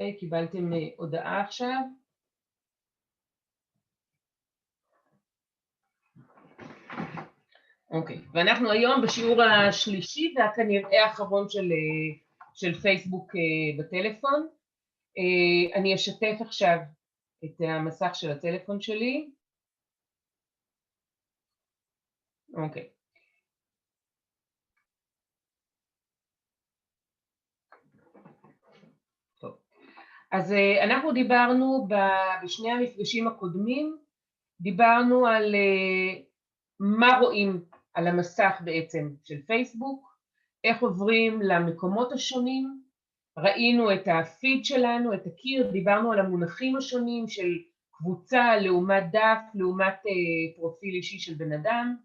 אוקיי, קיבלתם הודעה עכשיו. אוקיי, ואנחנו היום בשיעור השלישי והכנראה האחרון של פייסבוק בטלפון. אני אשתף עכשיו את המסך של הטלפון שלי. אוקיי. טוב. אז אנחנו דיברנו בשני המפגשים הקודמים, דיברנו על מה רואים על המסך בעצם של פייסבוק, איך עוברים למקומות השונים, ראינו את הפיד שלנו, את הקיר, דיברנו על המונחים השונים של קבוצה לעומת דף, לעומת פרופיל אישי של בן אדם,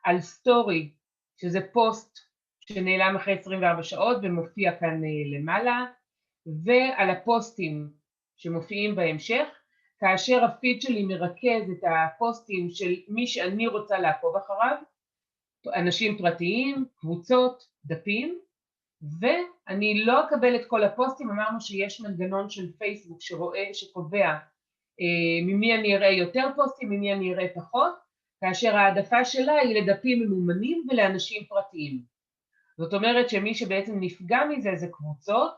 על סטורי, שזה פוסט שנעלם אחרי 24 שעות ומופיע כאן למעלה, ועל הפוסטים שמופיעים בהמשך, כאשר הפיד שלי מרכז את הפוסטים של מי שאני רוצה לעקוב אחריו, אנשים פרטיים, קבוצות, דפים, ואני לא אקבל את כל הפוסטים. אמרנו שיש מנגנון של פייסבוק שקובע ממי אני אראה יותר פוסטים, ממי אני אראה פחות, כאשר העדפה שלה היא לדפים ממומנים ולאנשים פרטיים. זאת אומרת שמי שבעצם נפגע מזה זה קבוצות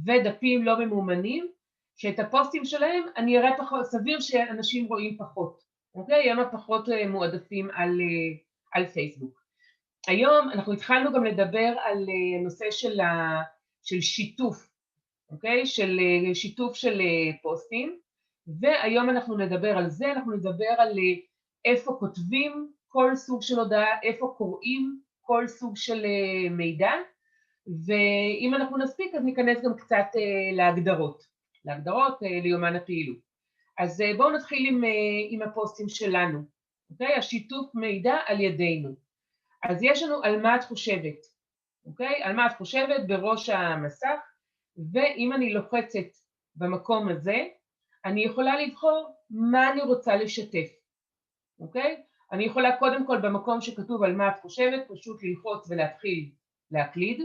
ודפים לא ממומנים, שאת הפוסטים שלהם אני אראה פחות, סביר שאנשים רואים פחות, אוקיי? הם הפחות מועדפים על פייסבוק. היום אנחנו התחלנו גם לדבר על נושא של שיתוף, אוקיי? של שיתוף של פוסטים, והיום אנחנו נדבר על זה, אנחנו נדבר על איפה כותבים כל סוג של הודעה, איפה קוראים כל סוג של מידע, ואם אנחנו נספיק אז ניכנס גם קצת להגדרות ליומן הפעילות. אז בואו נתחיל עם הפוסטים שלנו, אוקיי? השיתוף מידע על ידינו. אז יש לנו על מה את חושבת, אוקיי? על מה את חושבת בראש המסך, ואם אני לוחצת במקום הזה, אני יכולה לבחור מה אני רוצה לשתף, אוקיי? אני יכולה קודם כל במקום שכתוב על מה את חושבת, פשוט ללחוץ ולהתחיל להקליד,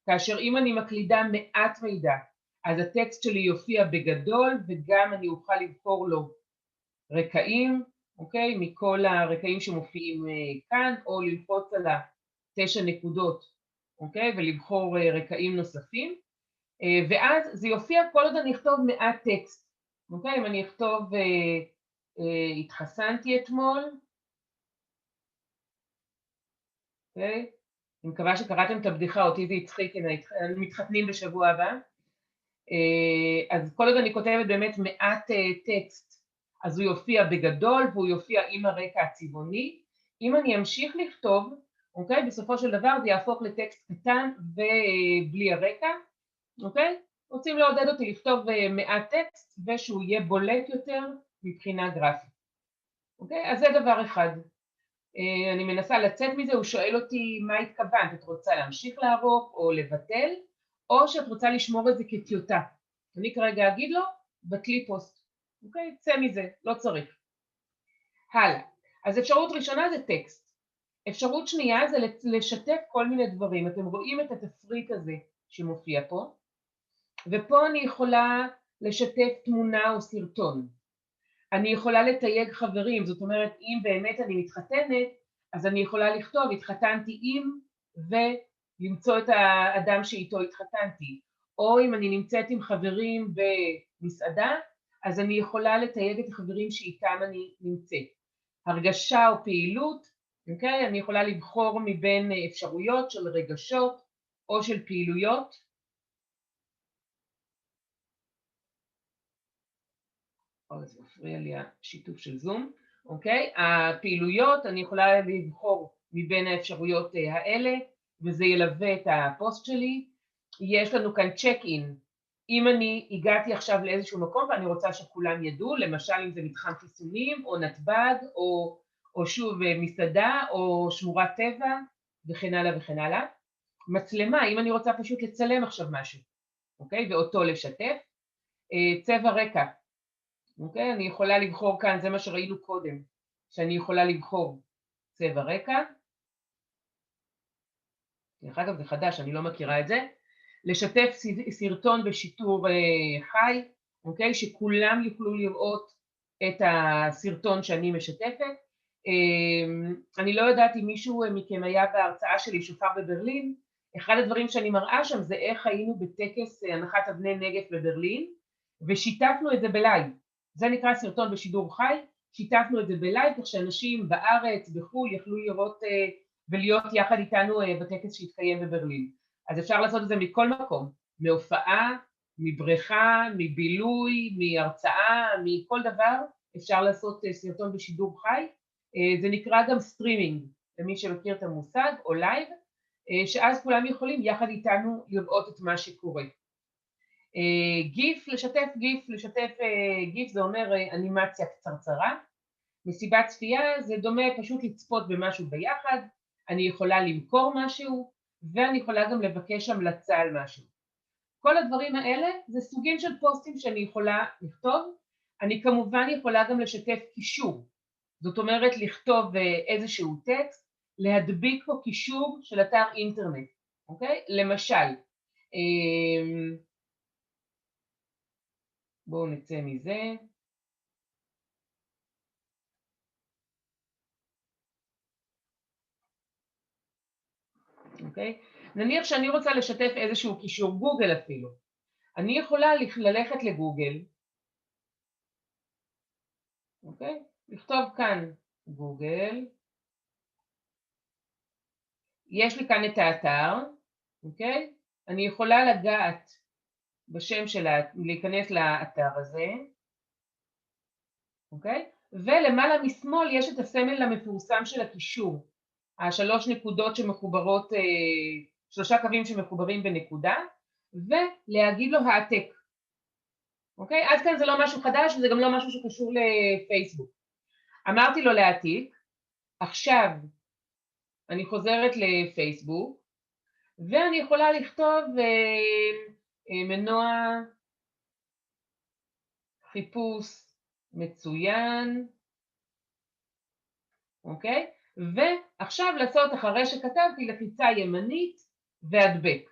כאשר אם אני מקלידה מעט מידע, אז הטקסט שלי יופיע בגדול, וגם אני אוכל לבחור לו רקעים, אוקיי? מכל הרקעים שמופיעים כאן, או ללחוץ על 9 נקודות, אוקיי? ולבחור רקעים נוספים, ואז זה יופיע כל עוד אני אכתוב מעט טקסט, אוקיי? אם אני אכתוב התחסנתי אתמול, אוקיי? אני מקווה שקראתם את הבדיחה, אותי זה הצחיק, מתחתנים בשבוע הבא. אז כל עוד אני כותבת באמת מעט טקסט, אז הוא יופיע בגדול והוא יופיע עם הרקע הצבעוני. אם אני אמשיך לכתוב, אוקיי, בסופו של דבר זה יהפוך לטקסט קטן ובלי הרקע, אוקיי? רוצים לעודד אותי לכתוב מעט טקסט ושהוא יהיה בולט יותר מבחינה גרפית. אוקיי? אז זה דבר אחד. אני מנסה לצאת מזה, הוא שואל אותי מה התכוונת, את רוצה להמשיך לערוך או לבטל, או שאת רוצה לשמור את זה כטיוטה. אני כרגע אגיד לו, בטלי פוסט. אוקיי? צא מזה, לא צריך. הלאה. אז אפשרות ראשונה זה טקסט. אפשרות שנייה זה לשתף כל מיני דברים. אתם רואים את התפריט הזה שמופיע פה, ופה אני יכולה לשתף תמונה או סרטון. אני יכולה לתייג חברים, זאת אומרת, אם באמת אני מתחתנת, אז אני יכולה לכתוב, התחתנתי עם, ולמצוא את האדם שאיתו התחתנתי. או אם אני נמצאת עם חברים במסעדה, אז אני יכולה לתייג את החברים שאיתם אני נמצאת. הרגשה או פעילות, אוקיי? אני יכולה לבחור מבין אפשרויות של רגשות או של פעילויות. זה מפריע לי השיתוף של זום, אוקיי? הפעילויות, אני יכולה לבחור מבין האפשרויות האלה, וזה ילווה את הפוסט שלי. יש לנו כאן צ'ק אין. אם אני הגעתי עכשיו לאיזשהו מקום ואני רוצה שכולם ידעו, למשל אם זה מתחם חיסונים או נתב"ג או שוב מסעדה או שמורת טבע וכן הלאה וכן הלאה. מצלמה, אם אני רוצה פשוט לצלם עכשיו משהו, אוקיי? ואותו לשתף. צבע רקע. אוקיי? אני יכולה לבחור כאן, זה מה שראינו קודם, שאני יכולה לבחור צבע רקע. דרך אגב, זה חדש, אני לא מכירה את זה. לשתף סרטון בשיטור חי, אוקיי? שכולם יוכלו לראות את הסרטון שאני משתפת. אני לא יודעת אם מישהו מכם היה בהרצאה שלי שופר בברלין, אחד הדברים שאני מראה שם זה איך היינו בטקס הנחת אבני נגף בברלין, ושיתפנו את זה בלייב. זה נקרא סרטון בשידור חי, שיתפנו את זה בלייב, כך שאנשים בארץ, בחו"ל, יכלו לראות ולהיות יחד איתנו בטקס שהתקיים בברלין. אז אפשר לעשות את זה מכל מקום, מהופעה, מבריכה, מבילוי, מהרצאה, מכל דבר, אפשר לעשות סרטון בשידור חי. זה נקרא גם סטרימינג, למי שמכיר את המושג, או לייב, שאז כולם יכולים יחד איתנו לראות את מה שקורה. גיף, לשתף גיף זה אומר אנימציה קצרצרה. מסיבת צפייה זה דומה פשוט לצפות במשהו ביחד, אני יכולה למכור משהו, ואני יכולה גם לבקש המלצה על משהו. כל הדברים האלה זה סוגים של פוסטים שאני יכולה לכתוב, אני כמובן יכולה גם לשתף קישור, זאת אומרת לכתוב איזשהו טקסט, להדביק פה קישור של אתר אינטרנט, אוקיי? למשל, בואו נצא מזה. אוקיי? נניח שאני רוצה לשתף איזשהו קישור, גוגל אפילו. אני יכולה ללכת לגוגל, אוקיי? לכתוב כאן גוגל. יש לי כאן את האתר, אוקיי? אני יכולה לגעת בשם שלה, להיכנס לאתר הזה, אוקיי? ולמעלה משמאל יש את הסמל המפורסם של הקישור, השלוש נקודות שמחוברות, שלושה קווים שמחוברים בנקודה, ולהגיד לו העתק, אוקיי? עד כאן זה לא משהו חדש וזה גם לא משהו שקשור לפייסבוק. אמרתי לו להעתיק, עכשיו אני חוזרת לפייסבוק, ואני יכולה לכתוב מנוע חיפוש מצוין, אוקיי? ועכשיו לעשות אחרי שכתבתי לחיצה ימנית והדבק,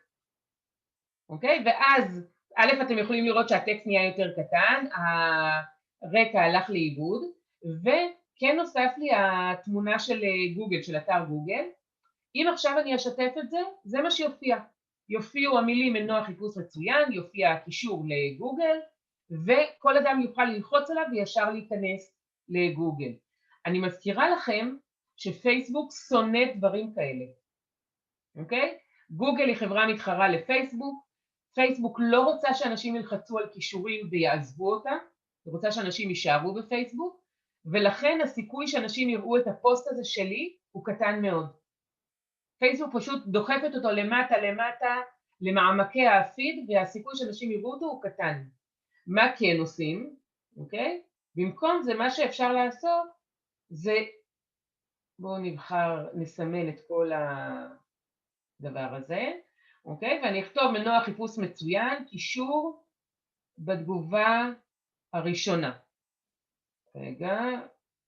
אוקיי? ואז א' אתם יכולים לראות שהטקסט נהיה יותר קטן, הרקע הלך לאיבוד, וכן נוסף לי התמונה של גוגל, של אתר גוגל. אם עכשיו אני אשתף את זה, זה מה שיופיע. יופיעו המילים מנוע חיפוש מצוין, יופיע הקישור לגוגל, וכל אדם יוכל ללחוץ עליו וישר להיכנס לגוגל. אני מזכירה לכם שפייסבוק שונא דברים כאלה, אוקיי? גוגל היא חברה מתחרה לפייסבוק, פייסבוק לא רוצה שאנשים ילחצו על קישורים ויעזבו אותה, היא רוצה שאנשים יישארו בפייסבוק, ולכן הסיכוי שאנשים יראו את הפוסט הזה שלי הוא קטן מאוד. פייסבוק פשוט דוחפת אותו למטה למעמקי הפיד, והסיכוי שאנשים יראו אותו הוא קטן. מה כן עושים? אוקיי? במקום זה מה שאפשר לעשות זה, בואו נבחר, נסמן את כל הדבר הזה, אוקיי? ואני אכתוב מנוע חיפוש מצוין, קישור בתגובה הראשונה. רגע,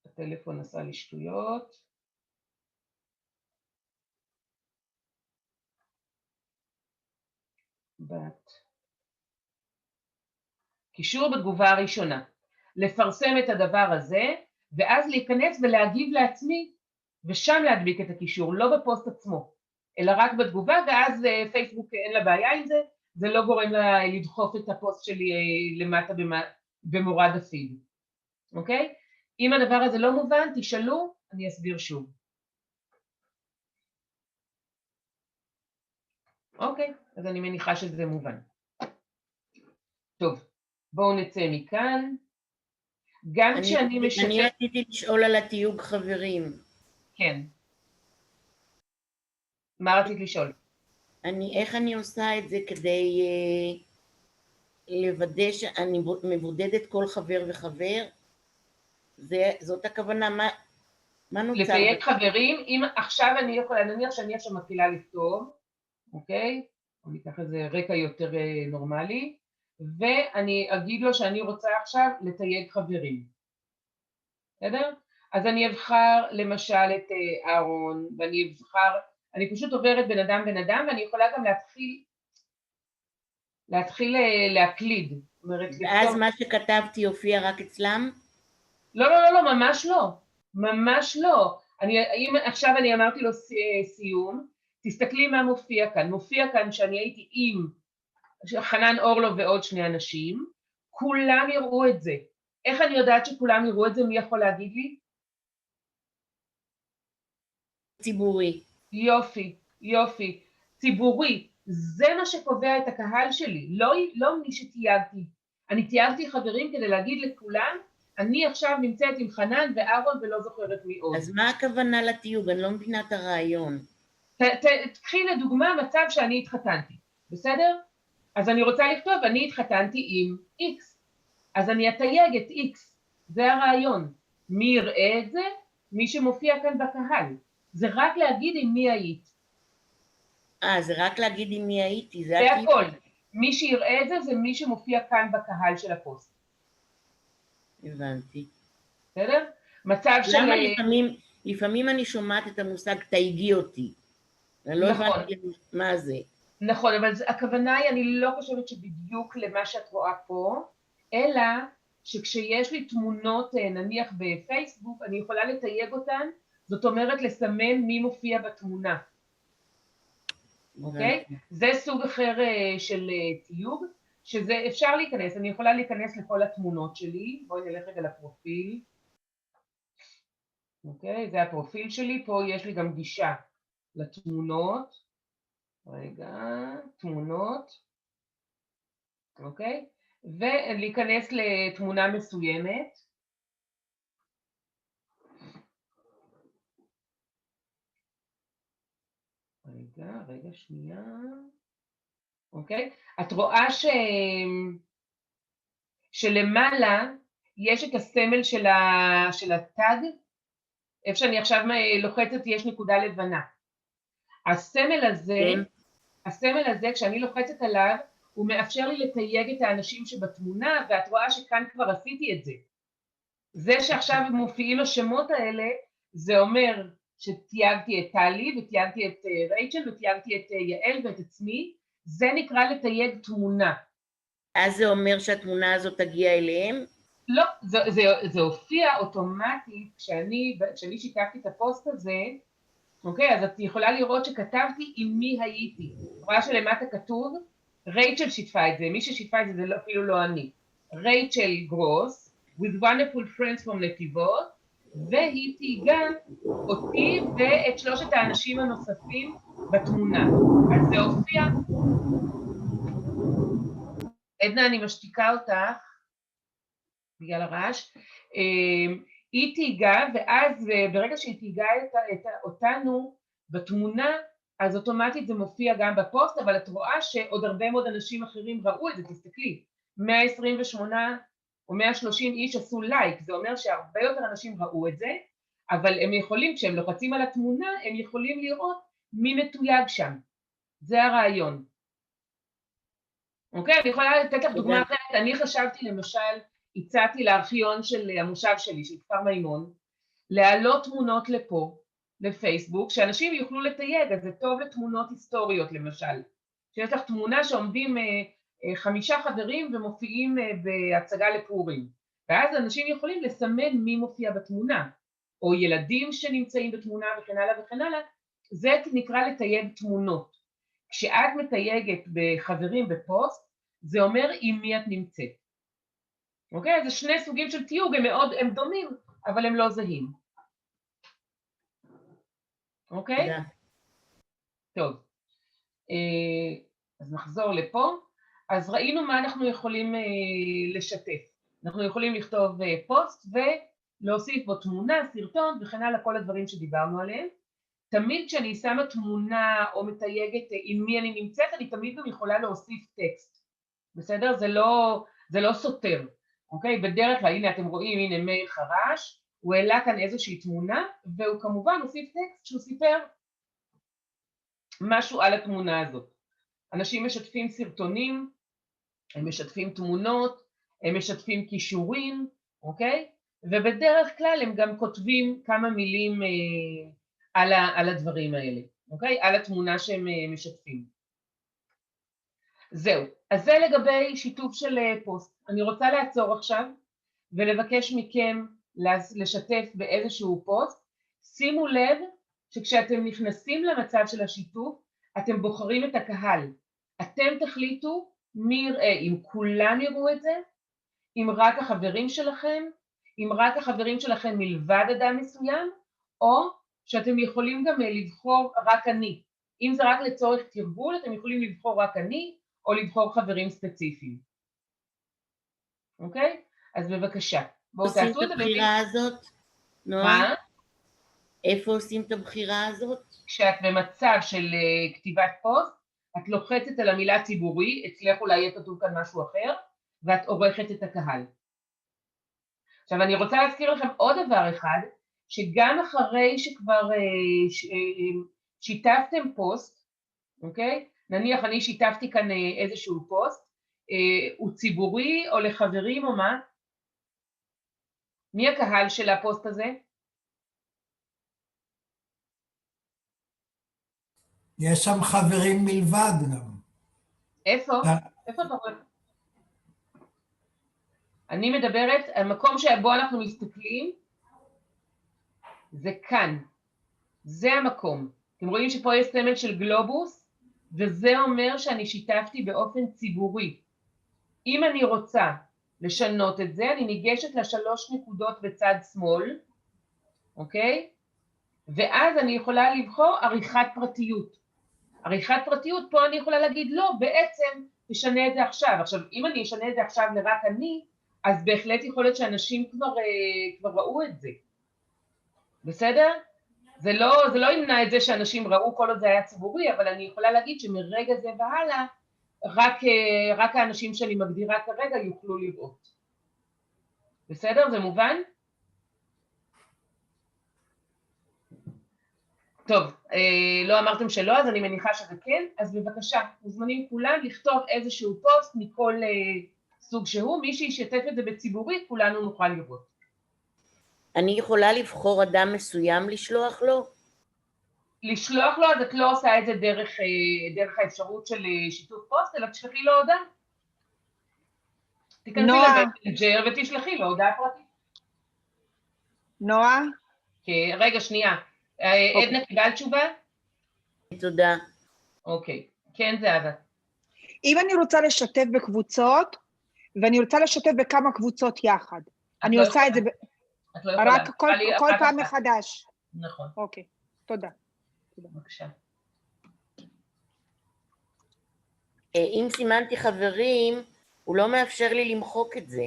הטלפון עשה לי שטויות. קישור בתגובה הראשונה. לפרסם את הדבר הזה, ואז להיכנס ולהגיב לעצמי, ושם להדביק את הקישור, לא בפוסט עצמו, אלא רק בתגובה, ואז פייסבוק אין לה בעיה עם זה, זה לא גורם לה לדחוף את הפוסט שלי למטה במורד הפיד. אוקיי? אם הדבר הזה לא מובן, תשאלו, אני אסביר שוב. אוקיי, אז אני מניחה שזה מובן. טוב, בואו נצא מכאן. גם כשאני משתף... אני רציתי לשאול על התיוג חברים. כן. מה רצית לשאול? איך אני עושה את זה כדי לוודא שאני מבודדת כל חבר וחבר? זאת הכוונה, מה נוצר? לתייג חברים, אם עכשיו אני יכולה, נניח שאני עכשיו מתחילה לכתוב, אוקיי? אני אקח איזה רקע יותר נורמלי, ואני אגיד לו שאני רוצה עכשיו לתייג חברים. בסדר? אז אני אבחר למשל את אהרון, ואני אבחר, אני פשוט עוברת בן אדם, ואני יכולה גם להתחיל להתחיל להקליד. זאת אומרת, ואז מה שכתבתי יופיע רק אצלם? לא, לא, לא, לא, ממש לא. ממש לא. עכשיו אני אמרתי לו סיום, תסתכלי מה מופיע כאן. מופיע כאן שאני הייתי עם חנן אורלוב ועוד 2 אנשים, כולם יראו את זה. איך אני יודעת שכולם יראו את זה? מי יכול להגיד לי? ציבורי. יופי, יופי. ציבורי. זה מה שקובע את הקהל שלי, לא מי שתייגתי. אני תייגתי חברים כדי להגיד לכולם, אני עכשיו נמצאת עם חנן ואהרון ולא זוכרת מי עוד. אז מה הכוונה לתיוג? אני לא מבינה את הרעיון. תקחי לדוגמה מצב שאני התחתנתי, בסדר? אז אני רוצה לכתוב, אני התחתנתי עם X. אז אני אתייג את X, זה הרעיון. מי יראה את זה? מי שמופיע כאן בקהל. זה רק להגיד עם מי היית. זה רק להגיד עם מי הייתי, זה הכל. מי שיראה את זה, זה מי שמופיע כאן בקהל של הפוסט. הבנתי. בסדר? מצב של... למה לפעמים אני שומעת את המושג תייגי אותי. אני לא הבנתי מה זה. נכון, אבל הכוונה היא, אני לא חושבת שבדיוק למה שאת רואה פה, אלא שכשיש לי תמונות נניח בפייסבוק, אני יכולה לתייג אותן, זאת אומרת לסמן מי מופיע בתמונה. אוקיי? זה סוג אחר של תיוג, שזה אפשר להיכנס, אני יכולה להיכנס לכל התמונות שלי, בואי נלך רגע לפרופיל. אוקיי, זה הפרופיל שלי, פה יש לי גם גישה לתמונות. רגע, תמונות, אוקיי? ולהיכנס לתמונה מסוימת. רגע, שנייה. אוקיי? את רואה שלמעלה יש את הסמל של הטאג, איפה שאני עכשיו לוחצת יש נקודה לבנה. הסמל הזה, כשאני לוחצת עליו, הוא מאפשר לי לתייג את האנשים שבתמונה, ואת רואה שכאן כבר עשיתי את זה. זה שעכשיו מופיעים השמות האלה, זה אומר שתייגתי את טלי, ותייגתי את רייצ'ל, ותייגתי את יעל ואת עצמי, זה נקרא לתייג תמונה. אז זה אומר שהתמונה הזאת תגיע אליהם? לא, זה הופיע אוטומטית, כשאני שיקפתי את הפוסט הזה, אוקיי, אז את יכולה לראות שכתבתי עם מי הייתי. רואה שלמטה כתוב, רייצ'ל שיתפה את זה, מי ששיתפה את זה אפילו לא אני. רייצ'ל גרוס, with wonderful friends from נתיבות, והיא תייגה אותי ואת 3 האנשים הנוספים בתמונה. אז זה הופיע. עדנה, אני משתיקה אותך, בגלל הרעש. היא תייגה, ואז ברגע שהיא תייגה אותנו בתמונה, אז אוטומטית זה מופיע גם בפוסט, אבל את רואה שעוד הרבה מאוד אנשים אחרים ראו את זה, תסתכלי, 128 או 130 איש עשו לייק, זה אומר שהרבה יותר אנשים ראו את זה, אבל הם יכולים, כשהם לוחצים על התמונה, הם יכולים לראות מי מתויג שם, זה הרעיון. אוקיי, אני יכולה לתת לך דוגמה אחרת, אני חשבתי למשל, הצעתי לארכיון של המושב שלי, של כפר מימון, להעלות תמונות לפה, לפייסבוק, שאנשים יוכלו לתייג, אז זה טוב לתמונות היסטוריות למשל. שיש לך תמונה שעומדים 5 חברים ומופיעים בהצגה לפורים, ואז אנשים יכולים לסמן מי מופיע בתמונה, או ילדים שנמצאים בתמונה וכן הלאה וכן הלאה, זה נקרא לתייג תמונות. כשאת מתייגת בחברים בפוסט, זה אומר עם מי את נמצאת. אוקיי? אז זה 2 סוגים של תיוג, הם דומים, אבל הם לא זהים. אוקיי? טוב. אז נחזור לפה. אז ראינו מה אנחנו יכולים לשתף. אנחנו יכולים לכתוב פוסט ולהוסיף בו תמונה, סרטון וכן הלאה, כל הדברים שדיברנו עליהם. תמיד כשאני שמה תמונה או מתייגת עם מי אני נמצאת, אני תמיד גם יכולה להוסיף טקסט. בסדר? זה לא סותר. אוקיי? בדרך כלל, הנה אתם רואים, הנה מאיר חרש, הוא העלה כאן איזושהי תמונה, והוא כמובן הוסיף טקסט שהוא סיפר משהו על התמונה הזאת. אנשים משתפים סרטונים, הם משתפים תמונות, הם משתפים קישורים, אוקיי? ובדרך כלל הם גם כותבים כמה מילים על הדברים האלה, אוקיי? על התמונה שהם משתפים. זהו, אז זה לגבי שיתוף של פוסט. אני רוצה לעצור עכשיו ולבקש מכם לשתף באיזשהו פוסט. שימו לב שכשאתם נכנסים למצב של השיתוף, אתם בוחרים את הקהל. אתם תחליטו מי יראה, אם כולם יראו את זה, אם רק החברים שלכם, אם רק החברים שלכם מלבד אדם מסוים, או שאתם יכולים גם לבחור רק אני. אם זה רק לצורך תרגול, אתם יכולים לבחור רק אני, או לבחור חברים ספציפיים. אוקיי? אז בבקשה, בואו תעשו את זה. עושים את הבחירה הזאת, נועה? מה? איפה עושים את הבחירה הזאת? כשאת במצב של כתיבת פוסט, את לוחצת על המילה ציבורי, אצלך אולי יהיה כתוב כאן משהו אחר, ואת עורכת את הקהל. עכשיו אני רוצה להזכיר לכם עוד דבר אחד, שגם אחרי שכבר שיתפתם פוסט, אוקיי? נניח אני שיתפתי כאן איזשהו פוסט, הוא ציבורי או לחברים או מה? מי הקהל של הפוסט הזה? יש שם חברים מלבד גם. איפה? איפה אתה רואה? אני מדברת, המקום שבו אנחנו מסתכלים, זה כאן. זה המקום. אתם רואים שפה יש סמל של גלובוס, וזה אומר שאני שיתפתי באופן ציבורי. אם אני רוצה לשנות את זה, אני ניגשת לשלוש נקודות בצד שמאל, אוקיי? ואז אני יכולה לבחור עריכת פרטיות. עריכת פרטיות, פה אני יכולה להגיד, לא, בעצם תשנה את זה עכשיו. עכשיו, אם אני אשנה את זה עכשיו לרק אני, אז בהחלט יכול להיות שאנשים כבר ראו את זה. בסדר? זה לא ימנע את זה שאנשים ראו כל עוד זה היה ציבורי, אבל אני יכולה להגיד שמרגע זה והלאה, רק האנשים שאני מגדירה כרגע יוכלו לראות. בסדר? זה מובן? טוב, לא אמרתם שלא, אז אני מניחה שזה כן, אז בבקשה, מוזמנים כולם לכתוב איזשהו פוסט מכל סוג שהוא, מי שישתף את זה בציבורי, כולנו נוכל לראות. אני יכולה לבחור אדם מסוים לשלוח לו? לשלוח לו, אז את לא עושה את זה דרך האפשרות של שיתוף פוסט, אלא תשלחי לו הודעה. תיכנסי למסנג'ר ותשלחי לו הודעה פרטית. נועה? רגע, שנייה. עדנה, קיבלת תשובה? תודה. אוקיי, כן זה עבד. אם אני רוצה לשתף בקבוצות, ואני רוצה לשתף בכמה קבוצות יחד, אני עושה את זה רק כל פעם מחדש. נכון. אוקיי, תודה. בבקשה. אם סימנתי חברים, הוא לא מאפשר לי למחוק את זה.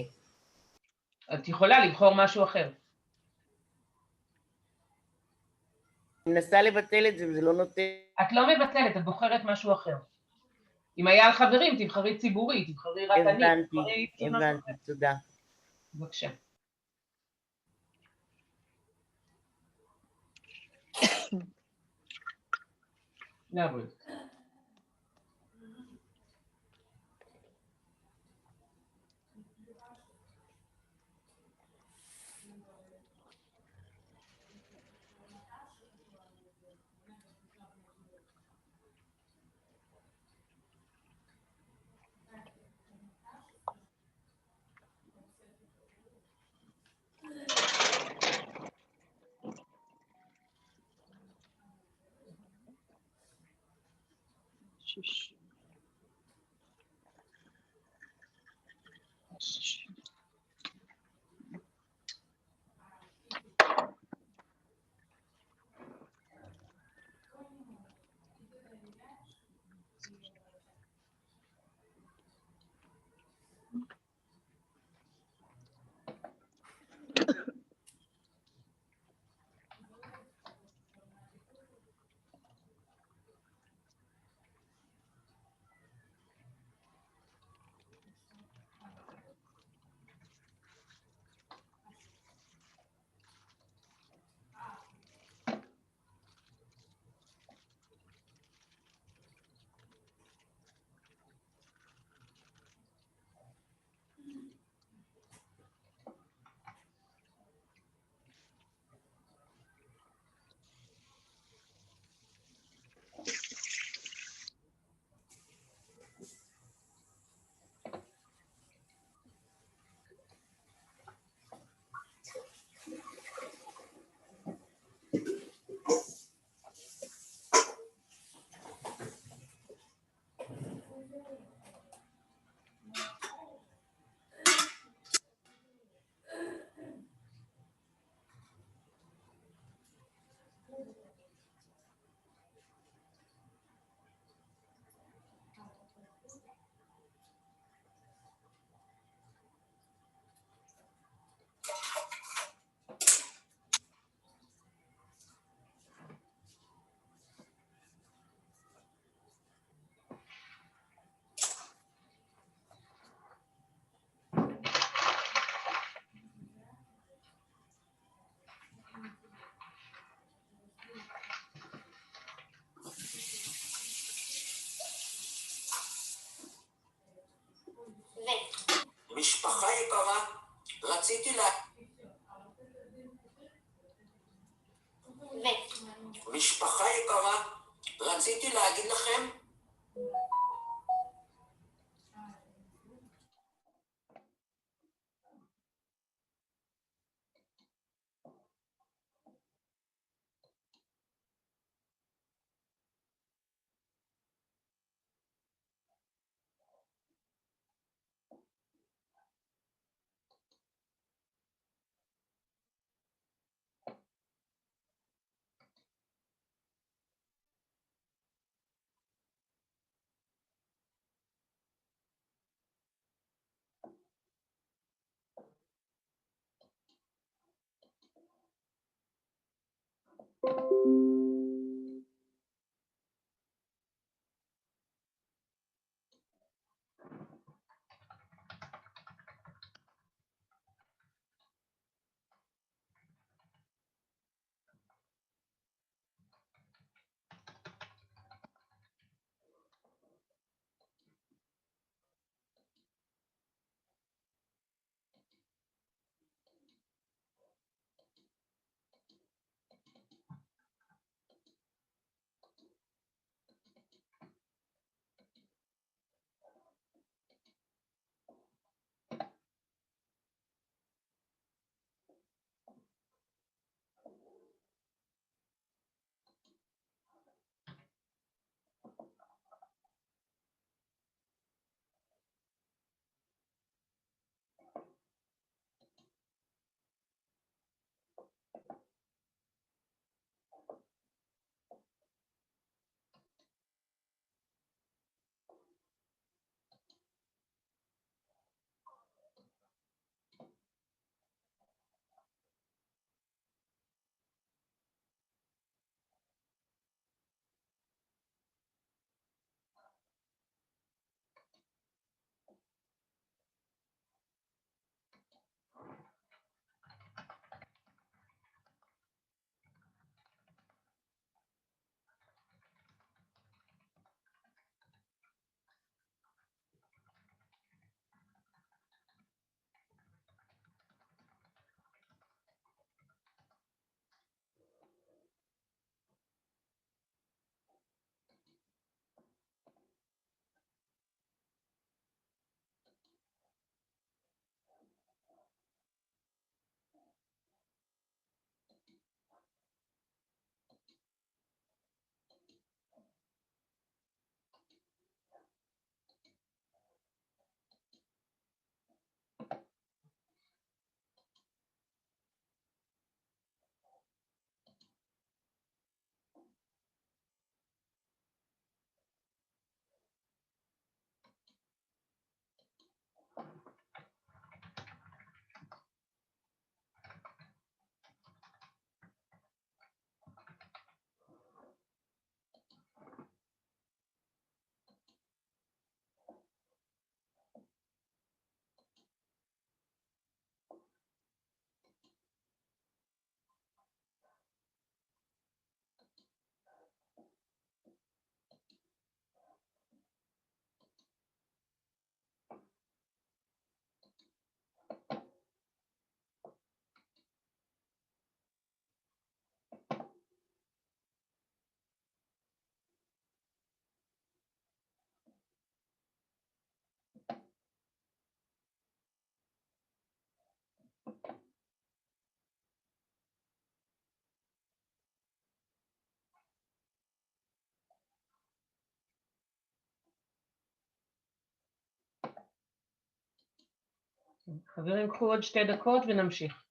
את יכולה לבחור משהו אחר. אני מנסה לבטל את זה וזה לא נותן. את לא מבטלת, את בוחרת משהו אחר. אם היה על חברים, תבחרי ציבורי, תבחרי רק אני. הבנתי, תודה. בבקשה. לעבוד. משפחה יקרה, רציתי משפחה יקרה, רציתי להגיד לכם חברים, קחו עוד 2 דקות ונמשיך.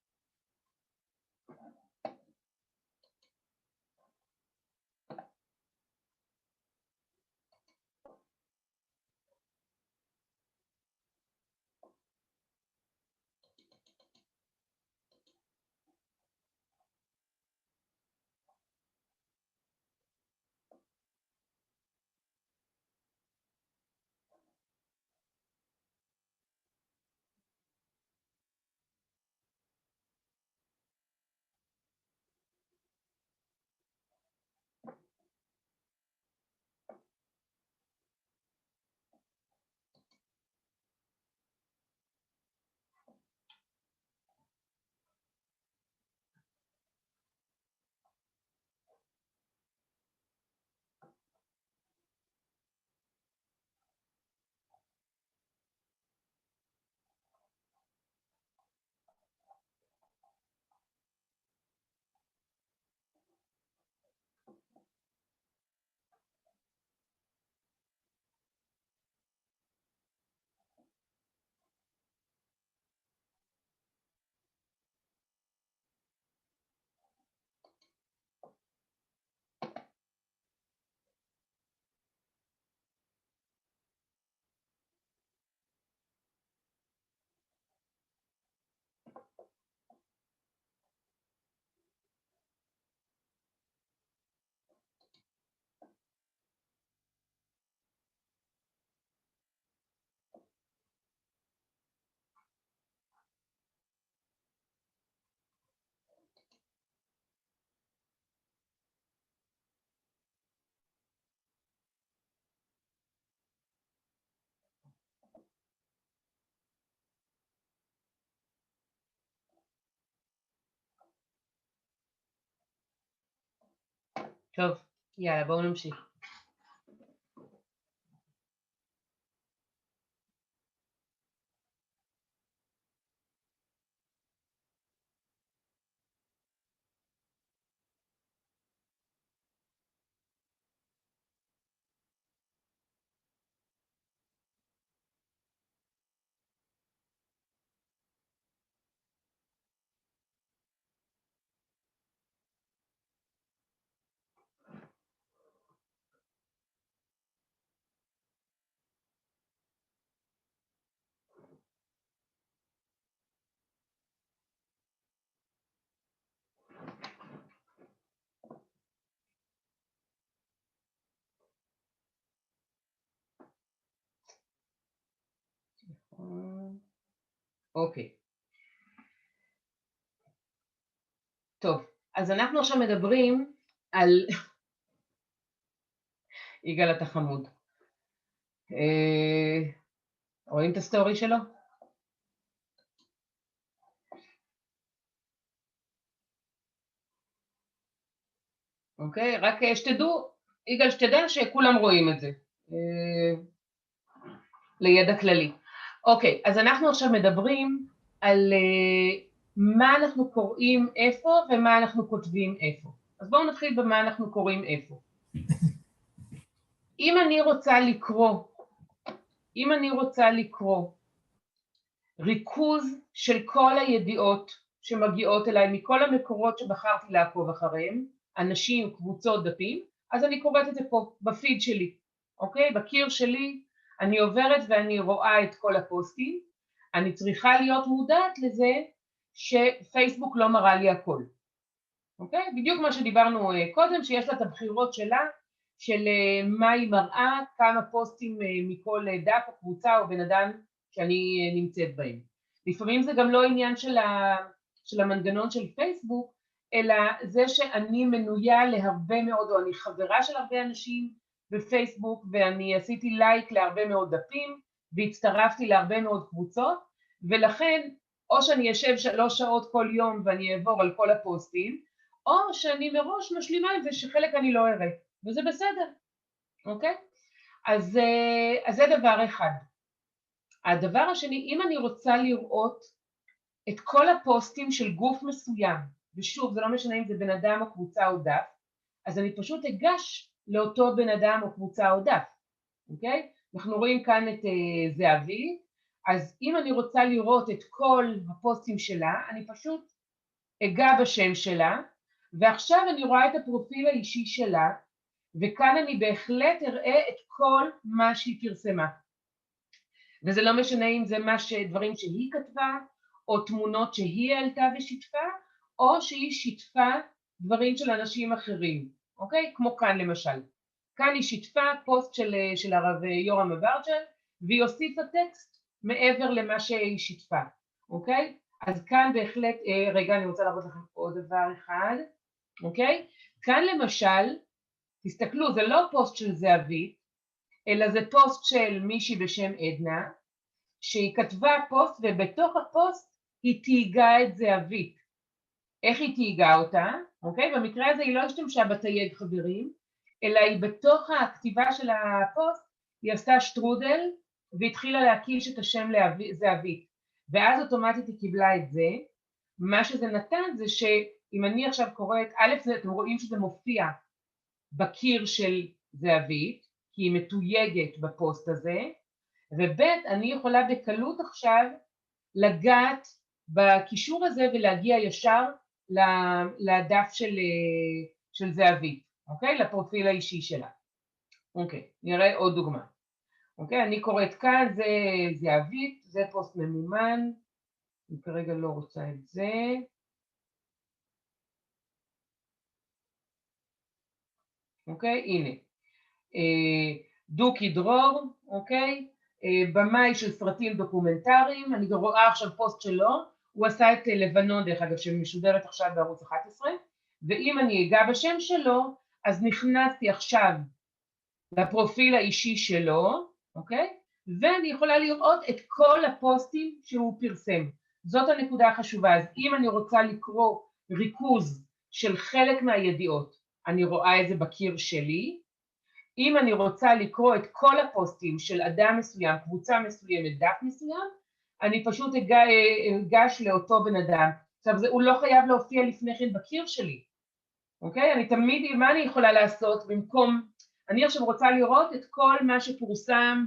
טוב, יאללה, בואו נמשיך. אוקיי. טוב, אז אנחנו עכשיו מדברים על... יגאל אתה חמוד. רואים את הסטורי שלו? אוקיי, רק שתדעו, יגאל שתדע שכולם רואים את זה. לידע כללי. אוקיי, אז אנחנו עכשיו מדברים על מה אנחנו קוראים איפה ומה אנחנו כותבים איפה. אז בואו נתחיל במה אנחנו קוראים איפה. אם אני רוצה לקרוא ריכוז של כל הידיעות שמגיעות אליי מכל המקורות שבחרתי לעקוב אחריהם, אנשים, קבוצות, דפים, אז אני קוראת את זה פה, בפיד שלי, אוקיי? בקיר שלי אני עוברת ואני רואה את כל הפוסטים, אני צריכה להיות מודעת לזה שפייסבוק לא מראה לי הכל, אוקיי? בדיוק מה שדיברנו קודם, שיש לה את הבחירות שלה, של מה היא מראה, כמה פוסטים מכל דף או קבוצה או בן אדם שאני נמצאת בהם. לפעמים זה גם לא עניין של המנגנון של פייסבוק, אלא זה שאני מנויה להרבה מאוד, או אני חברה של הרבה אנשים בפייסבוק, ואני עשיתי לייק להרבה מאוד דפים, והצטרפתי להרבה מאוד קבוצות, ולכן או שאני אשב 3 שעות כל יום ואני אעבור על כל הפוסטים, או שאני מראש משלימה את זה שחלק אני לא אראה, וזה בסדר, אוקיי? אז זה דבר אחד. הדבר השני, אם אני רוצה לראות את כל הפוסטים של גוף מסוים, ושוב, זה לא משנה אם זה בן אדם או קבוצה או דף, אז אני פשוט אגש לאותו בן אדם או קבוצה או דף, אוקיי? אנחנו רואים כאן את זהבי, אז אם אני רוצה לראות את כל הפוסטים שלה, אני פשוט אגע בשם שלה, ועכשיו אני רואה את הפרופיל האישי שלה, וכאן אני בהחלט אראה את כל מה שהיא פרסמה. וזה לא משנה אם זה דברים שהיא כתבה, או תמונות שהיא העלתה ושיתפה, או שהיא שיתפה דברים של אנשים אחרים, אוקיי? כמו כאן למשל. כאן היא שיתפה פוסט של הרב יורם אברג'ל, והיא הוסיפה טקסט מעבר למה שהיא שיתפה, אוקיי? אז כאן בהחלט, רגע, אני רוצה להראות לכם עוד דבר אחד, אוקיי? כאן למשל, תסתכלו, זה לא פוסט של זהבית, אלא זה פוסט של מישהי בשם עדנה, שהיא כתבה פוסט ובתוך הפוסט היא תהיגה את זהבית. איך היא תהיגה אותה? אוקיי? במקרה הזה היא לא השתמשה בתייג חברים, אלא היא בתוך הכתיבה של הפוסט, היא עשתה שטרודל והתחילה להקיש את השם זהבית. ואז אוטומטית היא קיבלה את זה. מה שזה נתן זה שאם אני עכשיו קוראת, א', אתם רואים שזה מופיע בקיר של זהבית, כי היא מתויגת בפוסט הזה, וב' אני יכולה בקלות עכשיו לגעת בקישור הזה ולהגיע ישר לדף של זהבית, אוקיי? לפרופיל האישי שלה. אוקיי, נראה עוד דוגמה. אוקיי, אני קוראת כאן, זה זהבית, זה פוסט ממומן, אני כרגע לא רוצה את זה. אוקיי, הנה. דוקי דרור, אוקיי? במאי של סרטים דוקומנטריים, אני רואה עכשיו פוסט שלו, הוא עשה את לבנון דרך אגב שמשודרת עכשיו בערוץ 11, ואם אני אגע בשם שלו, אז נכנסתי עכשיו לפרופיל האישי שלו, אוקיי? ואני יכולה לראות את כל הפוסטים שהוא פרסם. זאת הנקודה החשובה. אז אם אני רוצה לקרוא ריכוז של חלק מהידיעות, אני רואה את זה בקיר שלי. אם אני רוצה לקרוא את כל הפוסטים של אדם מסוים, קבוצה מסוימת, דף מסוים, אני פשוט אגש לאותו בן אדם. עכשיו, הוא לא חייב להופיע לפני כן בקיר שלי, אוקיי? אני תמיד, מה אני יכולה לעשות במקום, אני עכשיו רוצה לראות את כל מה שפורסם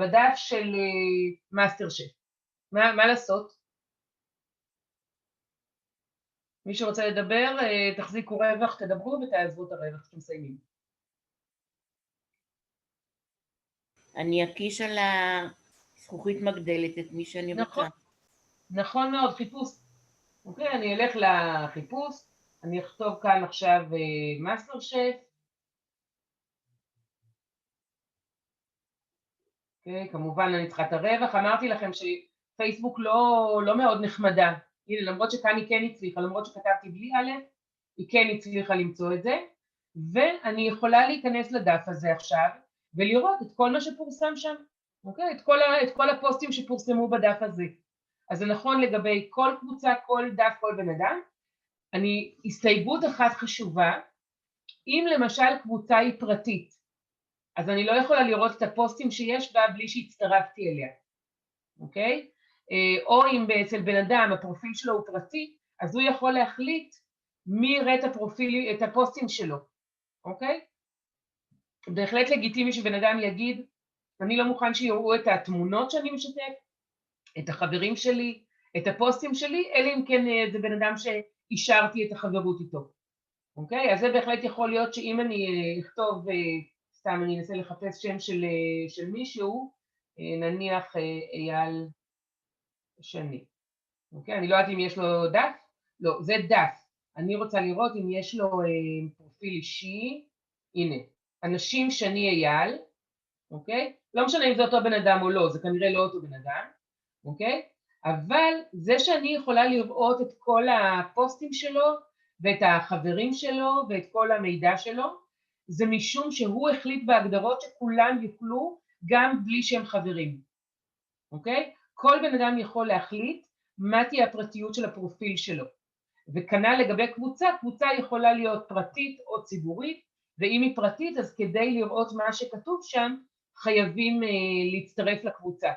בדף של מאסטר שף. מה לעשות? מי שרוצה לדבר, תחזיקו רווח, תדברו ותעזבו את הרווח שאתם מסיימים. אני אקיש על הזכוכית מגדלת את מי שאני רוצה. נכון מאוד, חיפוש. אוקיי, אני אלך לחיפוש, אני אכתוב כאן עכשיו מאסטר שף. אוקיי, כמובן אני צריכה את הרווח, אמרתי לכם שפייסבוק לא מאוד נחמדה. הנה, למרות שכאן היא כן הצליחה, למרות שכתבתי בלי א', היא כן הצליחה למצוא את זה, ואני יכולה להיכנס לדף הזה עכשיו, ולראות את כל מה שפורסם שם, אוקיי? את כל הפוסטים שפורסמו בדף הזה. אז זה נכון לגבי כל קבוצה, כל דף, כל בן אדם. הסתייגות אחת חשובה, אם למשל קבוצה היא פרטית, אז אני לא יכולה לראות את הפוסטים שיש בה בלי שהצטרפתי אליה, אוקיי? או אם אצל בן אדם הפרופיל שלו הוא פרטי, אז הוא יכול להחליט מי יראה את הפוסטים שלו, אוקיי? בהחלט לגיטימי שבן אדם יגיד, אני לא מוכן שיראו את התמונות שאני משתף, את החברים שלי, את הפוסטים שלי, אלא אם כן זה בן אדם שאישרתי את החברות איתו, אוקיי? אז זה בהחלט יכול להיות שאם אני אכתוב, סתם אני אנסה לחפש שם של מישהו, נניח אייל שני, אוקיי? אני לא יודעת אם יש לו דף, לא, זה דף, אני רוצה לראות אם יש לו פרופיל אישי, הנה, אנשים שני אייל, אוקיי? לא משנה אם זה אותו בן אדם או לא, זה כנראה לא אותו בן אדם, אוקיי? אבל זה שאני יכולה לראות את כל הפוסטים שלו, ואת החברים שלו, ואת כל המידע שלו, זה משום שהוא החליט בהגדרות שכולם יוכלו גם בלי שהם חברים, אוקיי? כל בן אדם יכול להחליט מה תהיה הפרטיות של הפרופיל שלו. וכנ"ל לגבי קבוצה, קבוצה יכולה להיות פרטית או ציבורית, ואם היא פרטית אז כדי לראות מה שכתוב שם, חייבים להצטרף לקבוצה.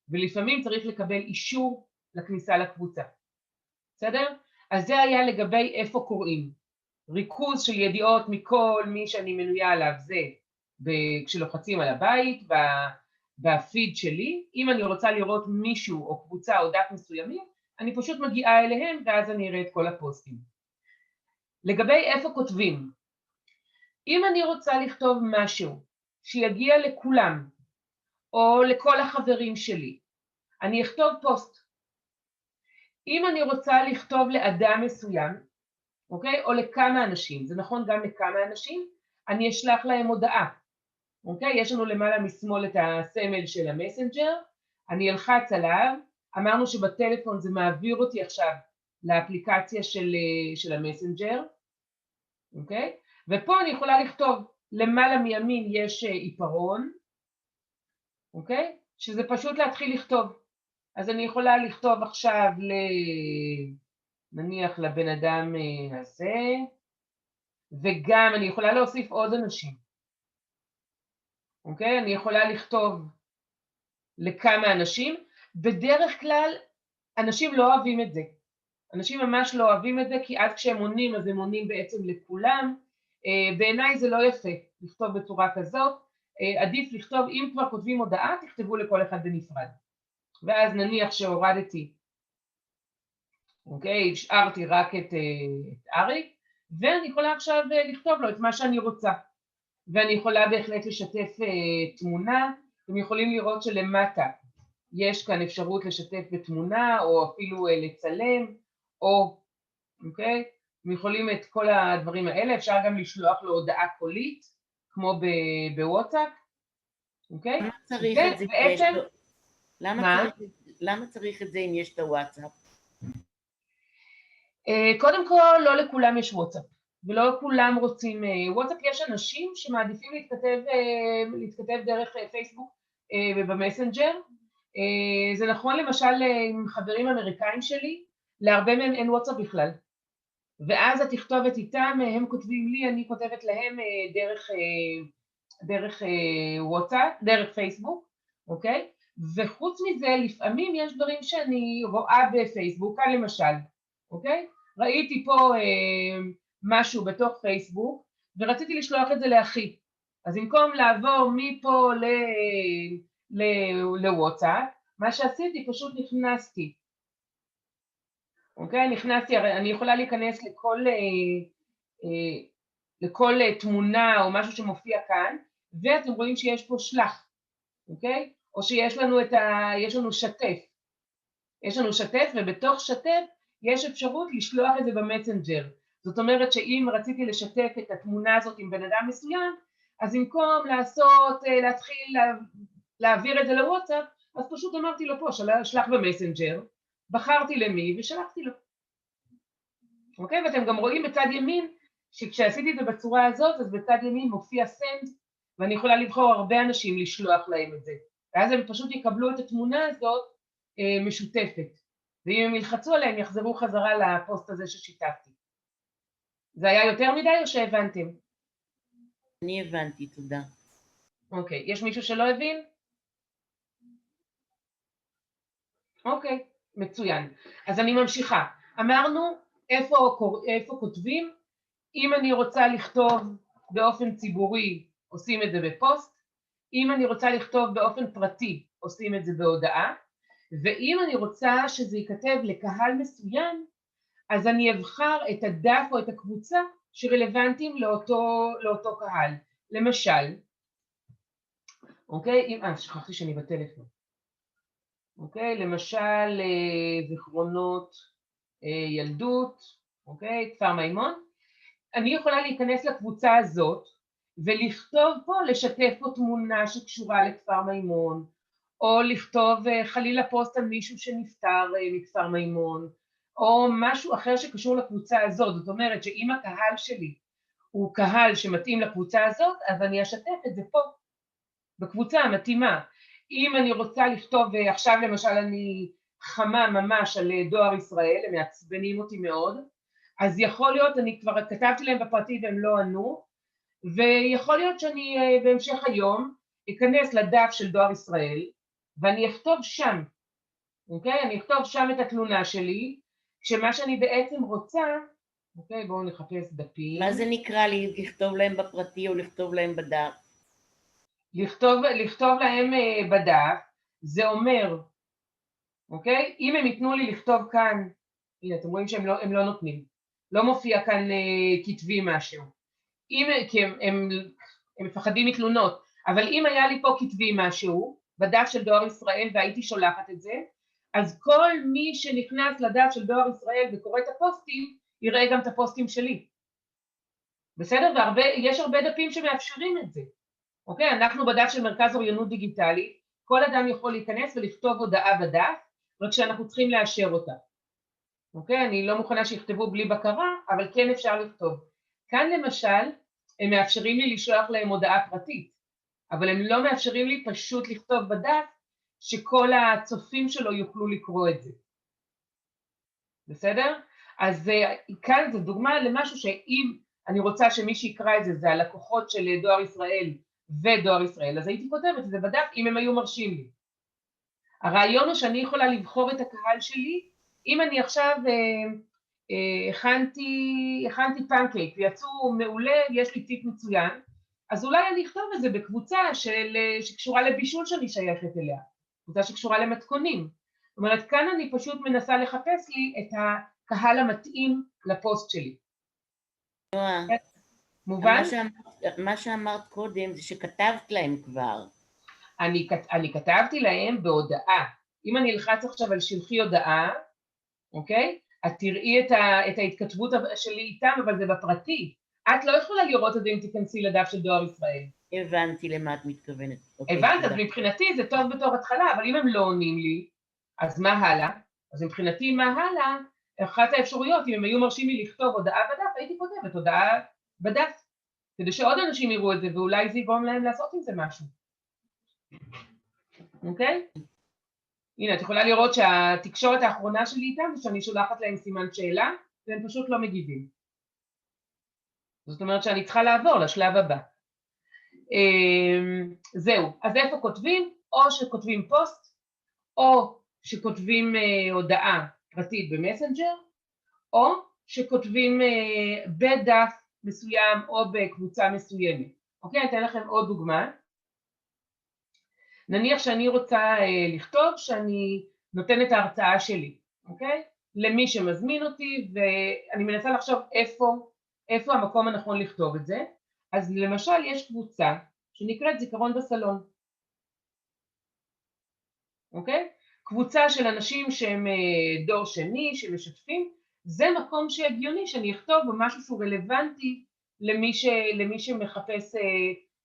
ולפעמים צריך לקבל אישור לכניסה לקבוצה. בסדר? אז זה היה לגבי איפה קוראים. ריכוז של ידיעות מכל מי שאני מנויה עליו זה כשלוחצים על הבית, בפיד שלי. אם אני רוצה לראות מישהו או קבוצה או דף מסוימים, אני פשוט מגיעה אליהם ואז אני אראה את כל הפוסטים. לגבי איפה כותבים, אם אני רוצה לכתוב משהו שיגיע לכולם או לכל החברים שלי, אני אכתוב פוסט. אם אני רוצה לכתוב לאדם מסוים, אוקיי? או לכמה אנשים, זה נכון גם לכמה אנשים, אני אשלח להם הודעה. אוקיי? יש לנו למעלה משמאל את הסמל של המסנג'ר, אני אלחץ עליו, אמרנו שבטלפון זה מעביר אותי עכשיו לאפליקציה של המסנג'ר, אוקיי? ופה אני יכולה לכתוב, למעלה מימין יש עיפרון, אוקיי? שזה פשוט להתחיל לכתוב. אז אני יכולה לכתוב עכשיו נניח לבן אדם הזה, וגם אני יכולה להוסיף עוד אנשים. אוקיי? אני יכולה לכתוב לכמה אנשים. בדרך כלל אנשים לא אוהבים את זה. אנשים ממש לא אוהבים את זה, כי אז כשהם עונים אז הם עונים בעצם לכולם. בעיניי זה לא יפה לכתוב בצורה כזאת. עדיף לכתוב, אם כבר כותבים הודעה, תכתבו לכל אחד בנפרד. ואז נניח שהורדתי, אוקיי, השארתי רק את אריק, ואני יכולה עכשיו לכתוב לו את מה שאני רוצה. ואני יכולה בהחלט לשתף תמונה, אתם יכולים לראות שלמטה יש כאן אפשרות לשתף בתמונה, או אפילו לצלם, או, אוקיי, אתם יכולים את כל הדברים האלה, אפשר גם לשלוח לו הודעה קולית, כמו בוואטסאפ, אוקיי? למה צריך את זה? למה צריך את זה אם יש את הוואטסאפ? קודם כל, לא לכולם יש וואטסאפ, ולא כולם רוצים וואטסאפ. יש אנשים שמעדיפים להתכתב דרך פייסבוק ובמסנג'ר. זה נכון למשל עם חברים אמריקאים שלי, להרבה מהם אין וואטסאפ בכלל. ואז התכתובת איתם, הם כותבים לי, אני כותבת להם דרך וואטסאפ, דרך פייסבוק, אוקיי? וחוץ מזה, לפעמים יש דברים שאני רואה בפייסבוק, כאן למשל, אוקיי? ראיתי פה משהו בתוך פייסבוק, ורציתי לשלוח את זה לאחי. אז במקום לעבור מפה לוואטסאפ, מה שעשיתי, פשוט נכנסתי. אוקיי? נכנסתי, אני יכולה להיכנס לכל תמונה או משהו שמופיע כאן, ואתם רואים שיש פה שלח, אוקיי? או שיש לנו יש לנו שתף. יש לנו שתף, ובתוך שתף יש אפשרות לשלוח את זה במסנג'ר. זאת אומרת שאם רציתי לשתף את התמונה הזאת עם בן אדם מסוים, אז במקום להתחיל להעביר את זה לוואטסאפ, אז פשוט אמרתי לו פה, שלח במסנג'ר, בחרתי למי ושלחתי לו. אוקיי? ואתם גם רואים בצד ימין, שכשעשיתי את זה בצורה הזאת, אז בצד ימין מופיע send, ואני יכולה לבחור הרבה אנשים לשלוח להם את זה. ואז הם פשוט יקבלו את התמונה הזאת משותפת. ואם הם ילחצו עליהם, יחזרו חזרה לפוסט הזה ששיתפתי. זה היה יותר מדי או שהבנתם? אני הבנתי, תודה. אוקיי, יש מישהו שלא הבין? אוקיי, מצוין. אז אני ממשיכה. אמרנו איפה כותבים. אם אני רוצה לכתוב באופן ציבורי, עושים את זה בפוסט. אם אני רוצה לכתוב באופן פרטי, עושים את זה בהודעה. ואם אני רוצה שזה ייכתב לקהל מסוים, אז אני אבחר את הדף או את הקבוצה שרלוונטיים לאותו קהל. למשל, אוקיי, שכחתי שאני בטלפון. אוקיי, למשל זיכרונות ילדות, אוקיי, כפר מימון. אני יכולה להיכנס לקבוצה הזאת ולכתוב פה, לשתף פה תמונה שקשורה לכפר מימון, או לכתוב חלילה פוסט על מישהו שנפטר מכפר מימון, או משהו אחר שקשור לקבוצה הזאת. זאת אומרת שאם הקהל שלי הוא קהל שמתאים לקבוצה הזאת, אז אני אשתף את זה פה, בקבוצה המתאימה. אם אני רוצה לכתוב, עכשיו למשל אני חמה ממש על דואר ישראל, הם מעצבנים אותי מאוד, אז יכול להיות, אני כבר כתבתי להם בפרטי והם לא ענו, ויכול להיות שאני בהמשך היום אכנס לדף של דואר ישראל, ואני אכתוב שם, אוקיי? אני אכתוב שם את התלונה שלי, כשמה שאני בעצם רוצה, אוקיי, בואו נחפש דפים. מה זה נקרא לי, לכתוב להם בפרטי או לכתוב להם בדף? לכתוב להם בדף, זה אומר, אוקיי? אם הם ייתנו לי לכתוב כאן, הנה, אתם רואים שהם לא נותנים, לא מופיע כאן כתבי משהו. כי הם מפחדים מתלונות, אבל אם היה לי פה כתבי משהו, בדף של דואר ישראל והייתי שולחת את זה, אז כל מי שנכנס לדף של דואר ישראל וקורא את הפוסטים, יראה גם את הפוסטים שלי. בסדר? ויש הרבה דפים שמאפשרים את זה. אוקיי? אנחנו בדף של מרכז אוריינות דיגיטלית, כל אדם יכול להיכנס ולכתוב הודעה בדף, רק שאנחנו צריכים לאשר אותה. אוקיי? אני לא מוכנה שיכתבו בלי בקרה, אבל כן אפשר לכתוב. כאן למשל, הם מאפשרים לי לשלוח להם הודעה פרטית, אבל הם לא מאפשרים לי פשוט לכתוב בדף, שכל הצופים שלו יוכלו לקרוא את זה. בסדר? אז כאן זו דוגמה למשהו שאם אני רוצה שמי שיקרא את זה, זה הלקוחות של דואר ישראל ודואר ישראל, אז הייתי כותבת את זה בדף אם הם היו מרשים לי. הרעיון הוא שאני יכולה לבחור את הקהל שלי, אם אני עכשיו הכנתי פנקייק ויצאו מעולה, יש לי טיפ מצוין, אז אולי אני אכתוב את זה בקבוצה שקשורה לבישול שאני שייכת אליה, קבוצה שקשורה למתכונים. זאת אומרת, כאן אני פשוט מנסה לחפש לי את הקהל המתאים לפוסט שלי. מובן? מה שאמרת קודם זה שכתבת להם כבר. אני כתבתי להם בהודעה. אם אני אלחץ עכשיו על שלחי הודעה, אוקיי? את תראי את ההתכתבות שלי איתם, אבל זה בפרטי. את לא יכולה לראות את זה אם תיכנסי לדף של דואר ישראל. הבנתי למה את מתכוונת. הבנת, אז מבחינתי זה טוב בתור התחלה, אבל אם הם לא עונים לי, אז מה הלאה? אז מבחינתי מה הלאה? אחת האפשרויות, אם הם היו מרשים לי לכתוב הודעה בדף, הייתי כותבת הודעה בדף, כדי שעוד אנשים יראו את זה, ואולי זה יגרום להם לעשות עם זה משהו. אוקיי? הנה, את יכולה לראות שהתקשורת האחרונה שלי איתם זה שאני שולחת להם סימן שאלה, והם פשוט לא מגיבים. זאת אומרת שאני צריכה לעבור לשלב הבא. זהו, אז איפה כותבים? או שכותבים פוסט, או שכותבים הודעה פרטית במסנג'ר, או שכותבים בדף מסוים או בקבוצה מסוימת. אוקיי, אני אתן לכם עוד דוגמה. נניח שאני רוצה לכתוב שאני נותנת ההרצאה שלי, אוקיי? למי שמזמין אותי, ואני מנסה לחשוב איפה המקום הנכון לכתוב את זה. אז למשל יש קבוצה שנקראת זיכרון בסלון, אוקיי? קבוצה של אנשים שהם דור שני, שמשתפים, זה מקום שהגיוני שאני אכתוב במשהו שהוא רלוונטי למי שמחפש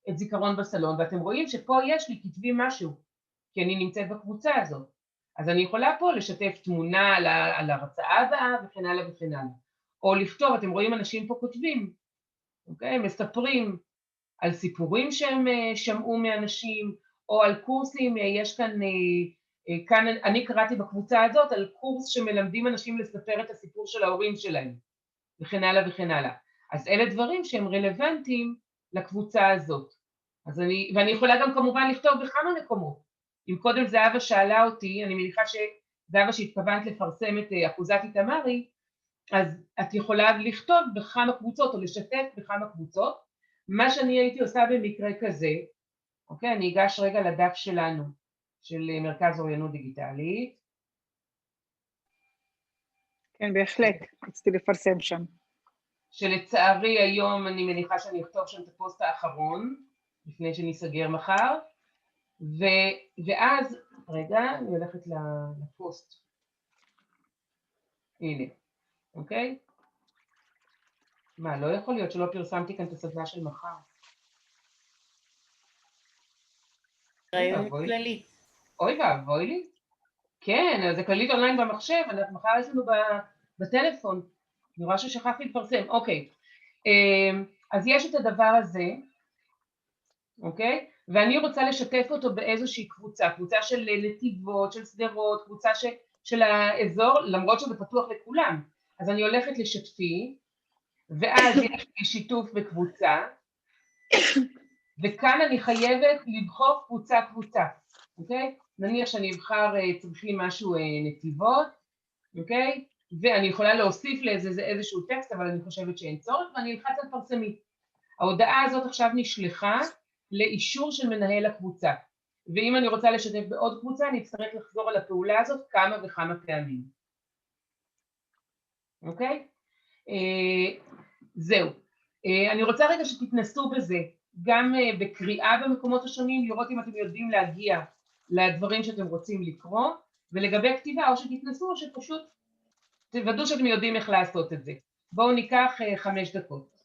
את זיכרון בסלון, ואתם רואים שפה יש לי כתבי משהו, כי אני נמצאת בקבוצה הזאת. אז אני יכולה פה לשתף תמונה על ההרצאה הבאה וכן הלאה וכן הלאה. או לכתוב, אתם רואים אנשים פה כותבים, אוקיי? מספרים על סיפורים שהם שמעו מאנשים, או על קורסים, יש כאן אני קראתי בקבוצה הזאת על קורס שמלמדים אנשים לספר את הסיפור של ההורים שלהם, וכן הלאה וכן הלאה. אז אלה דברים שהם רלוונטיים לקבוצה הזאת. ואני יכולה גם כמובן לכתוב בכמה מקומות. אם קודם זהבה שאלה אותי, אני מניחה שזהבה שהתכוונת לפרסם את אחוזת איתמרי, אז את יכולה לכתוב בכמה קבוצות או לשתף בכמה קבוצות. מה שאני הייתי עושה במקרה כזה, אוקיי, אני אגש רגע לדף שלנו, של מרכז אוריינות דיגיטלית. כן, בהחלט, רציתי לפרסם שם. שלצערי היום אני מניחה שאני אכתוב שם את הפוסט האחרון, לפני שנסגר מחר, ואז, רגע, אני הולכת לפוסט. הנה, אוקיי? מה, לא יכול להיות שלא פרסמתי כאן את הסדנה של מחר. רעיון כללית. אוי ואבוי לי. כן, אז זה כללית אונליין במחשב, מחר יש לנו בטלפון. אני רואה ששכחתי לפרסם, אוקיי. אז יש את הדבר הזה, אוקיי? ואני רוצה לשתף אותו באיזושהי קבוצה, קבוצה של נתיבות, של סדרות, קבוצה של האזור, למרות שזה פתוח לכולם. אז אני הולכת לשתפי, ואז יש לי שיתוף בקבוצה, וכאן אני חייבת לבחור קבוצה, אוקיי? נניח שאני אבחר צריכים משהו נתיבות, אוקיי? ואני יכולה להוסיף לאיזשהו טקסט, אבל אני חושבת שאין צורך, ואני אלחץ על פרסמי. ההודעה הזאת עכשיו נשלחה לאישור של מנהל הקבוצה, ואם אני רוצה לשתף בעוד קבוצה, אני אצטרך לחזור על הפעולה הזאת כמה וכמה פעמים. אוקיי? זהו. אני רוצה רגע שתתנסו בזה, גם בקריאה במקומות השונים, לראות אם אתם יודעים להגיע לדברים שאתם רוצים לקרוא, ולגבי כתיבה, או שתתנסו או שפשוט תוודאו שאתם יודעים איך לעשות את זה. בואו ניקח 5 דקות.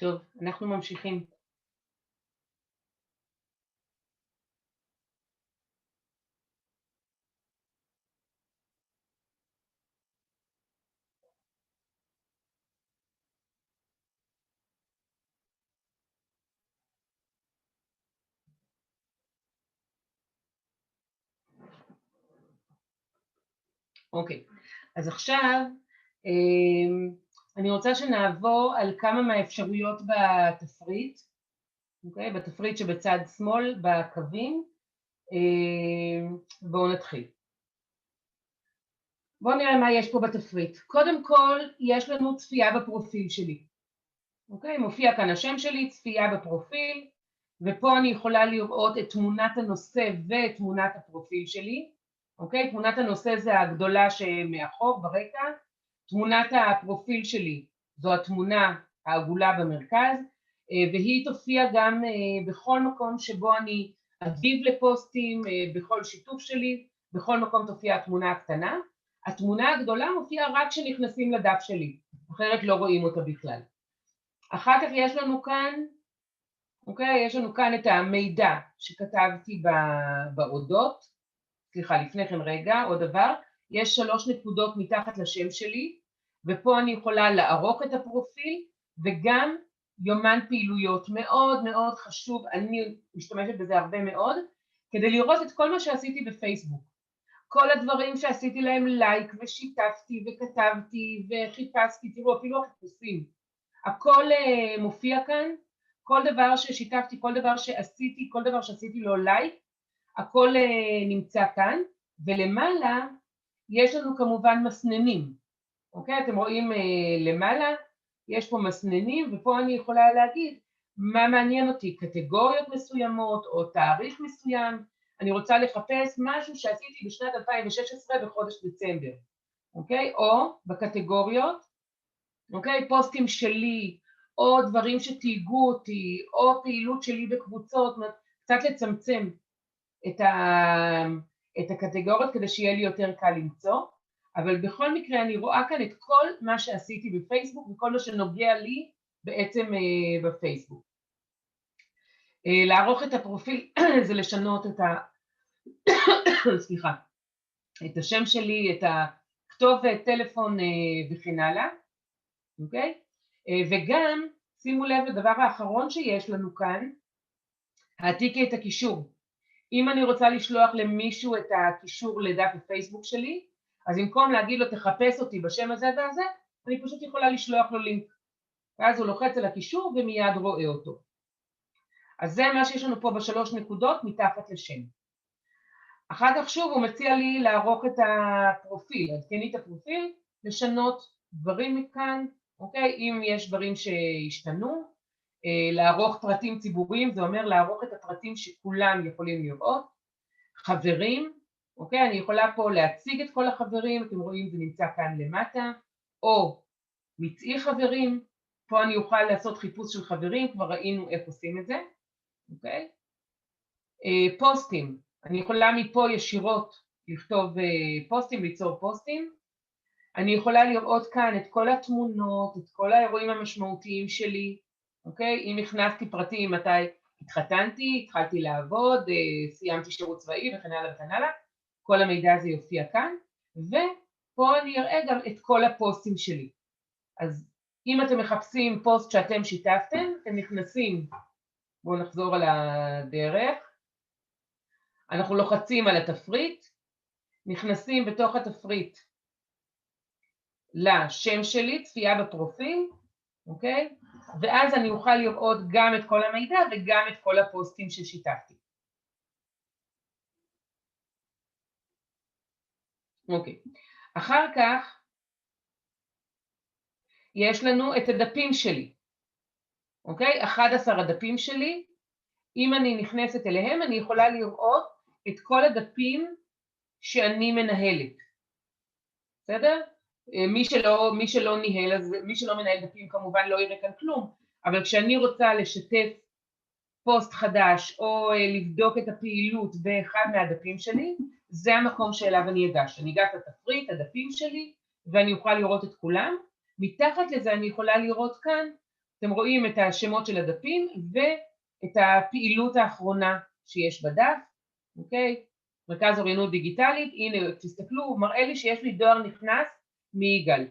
טוב, אנחנו ממשיכים. אוקיי, אז עכשיו אני רוצה שנעבור על כמה מהאפשרויות בתפריט, אוקיי? בתפריט שבצד שמאל בקווים. בואו נתחיל. בואו נראה מה יש פה בתפריט. קודם כל יש לנו צפייה בפרופיל שלי, אוקיי? מופיע כאן השם שלי, צפייה בפרופיל, ופה אני יכולה לראות את תמונת הנושא ואת תמונת הפרופיל שלי. אוקיי? תמונת הנושא זה הגדולה שמאחור ברקע, תמונת הפרופיל שלי זו התמונה העגולה במרכז, והיא תופיע גם בכל מקום שבו אני אגיב לפוסטים, בכל שיתוף שלי, בכל מקום תופיע התמונה הקטנה. התמונה הגדולה מופיעה רק כשנכנסים לדף שלי, אחרת לא רואים אותה בכלל. אחר כך יש לנו כאן, אוקיי? יש לנו כאן את המידע שכתבתי באודות. סליחה, לפני כן רגע, עוד דבר, יש 3 נקודות מתחת לשם שלי, ופה אני יכולה לערוך את הפרופיל, וגם יומן פעילויות. מאוד מאוד חשוב, אני משתמשת בזה הרבה מאוד, כדי לראות את כל מה שעשיתי בפייסבוק. כל הדברים שעשיתי להם לייק, ושיתפתי, וכתבתי, וחיפשתי, תראו, אפילו החיפושים. הכל מופיע כאן, כל דבר ששיתפתי, כל דבר שעשיתי, כל דבר שעשיתי לו לייק, הכל נמצא כאן, ולמעלה יש לנו כמובן מסננים, אוקיי? אתם רואים למעלה, יש פה מסננים, ופה אני יכולה להגיד מה מעניין אותי, קטגוריות מסוימות או תאריך מסוים. אני רוצה לחפש משהו שעשיתי בשנת 2016 בחודש דצמבר, אוקיי? או בקטגוריות, אוקיי? פוסטים שלי, או דברים שתייגו אותי, או פעילות שלי בקבוצות, קצת לצמצם את הקטגוריות כדי שיהיה לי יותר קל למצוא, אבל בכל מקרה אני רואה כאן את כל מה שעשיתי בפייסבוק וכל מה שנוגע לי בעצם בפייסבוק. לערוך את הפרופיל זה לשנות את סליחה, את השם שלי, את הכתובת, טלפון וכן הלאה, אוקיי? וגם שימו לב לדבר האחרון שיש לנו כאן, העתיקי את הקישור. אם אני רוצה לשלוח למישהו את הקישור לדף הפייסבוק שלי, אז במקום להגיד לו תחפש אותי בשם הזה והזה, אני פשוט יכולה לשלוח לו לינק. ואז הוא לוחץ על הקישור ומיד רואה אותו. אז זה מה שיש לנו פה ב3 נקודות מתחת לשם. אחר כך שוב הוא מציע לי לערוך את הפרופיל, עדכני את הפרופיל, לשנות דברים מכאן, אוקיי? אם יש דברים שהשתנו, לערוך פרטים ציבוריים, זה אומר לערוך את הפרטים שכולם יכולים לראות. חברים, אוקיי? אני יכולה פה להציג את כל החברים, אתם רואים זה נמצא כאן למטה, או מצאי חברים, פה אני אוכל לעשות חיפוש של חברים, כבר ראינו איך עושים את זה, אוקיי? פוסטים, אני יכולה מפה ישירות לכתוב פוסטים, ליצור פוסטים. אני יכולה לראות כאן את כל התמונות, את כל האירועים המשמעותיים שלי, אוקיי? אם הכנסתי פרטים מתי התחתנתי, התחלתי לעבוד, סיימתי שירות צבאי וכן הלאה וכן הלאה, כל המידע הזה יופיע כאן, ופה אני אראה גם את כל הפוסטים שלי. אז אם אתם מחפשים פוסט שאתם שיתפתם, אתם נכנסים, בואו נחזור על הדרך, אנחנו לוחצים על התפריט, נכנסים בתוך התפריט לשם שלי, צפייה בפרופיל, אוקיי? ואז אני אוכל לראות גם את כל המידע וגם את כל הפוסטים ששיתפתי. אוקיי. אחר כך יש לנו את הדפים שלי. אוקיי? 11 הדפים שלי. אם אני נכנסת אליהם, אני יכולה לראות את כל הדפים שאני מנהלת. בסדר? מי שלא ניהל, אז מי שלא מנהל דפים כמובן לא יראה כאן כלום, אבל כשאני רוצה לשתף פוסט חדש או לבדוק את הפעילות באחד מהדפים שלי, זה המקום שאליו אני אגש. אני אגש לתפריט, הדפים שלי, ואני אוכל לראות את כולם. מתחת לזה אני יכולה לראות כאן אתם רואים את השמות של הדפים ואת הפעילות האחרונה שיש בדף, אוקיי? מרכז אוריינות דיגיטלית, הנה תסתכלו, הוא מראה לי שיש לי דואר נכנס מיגאל,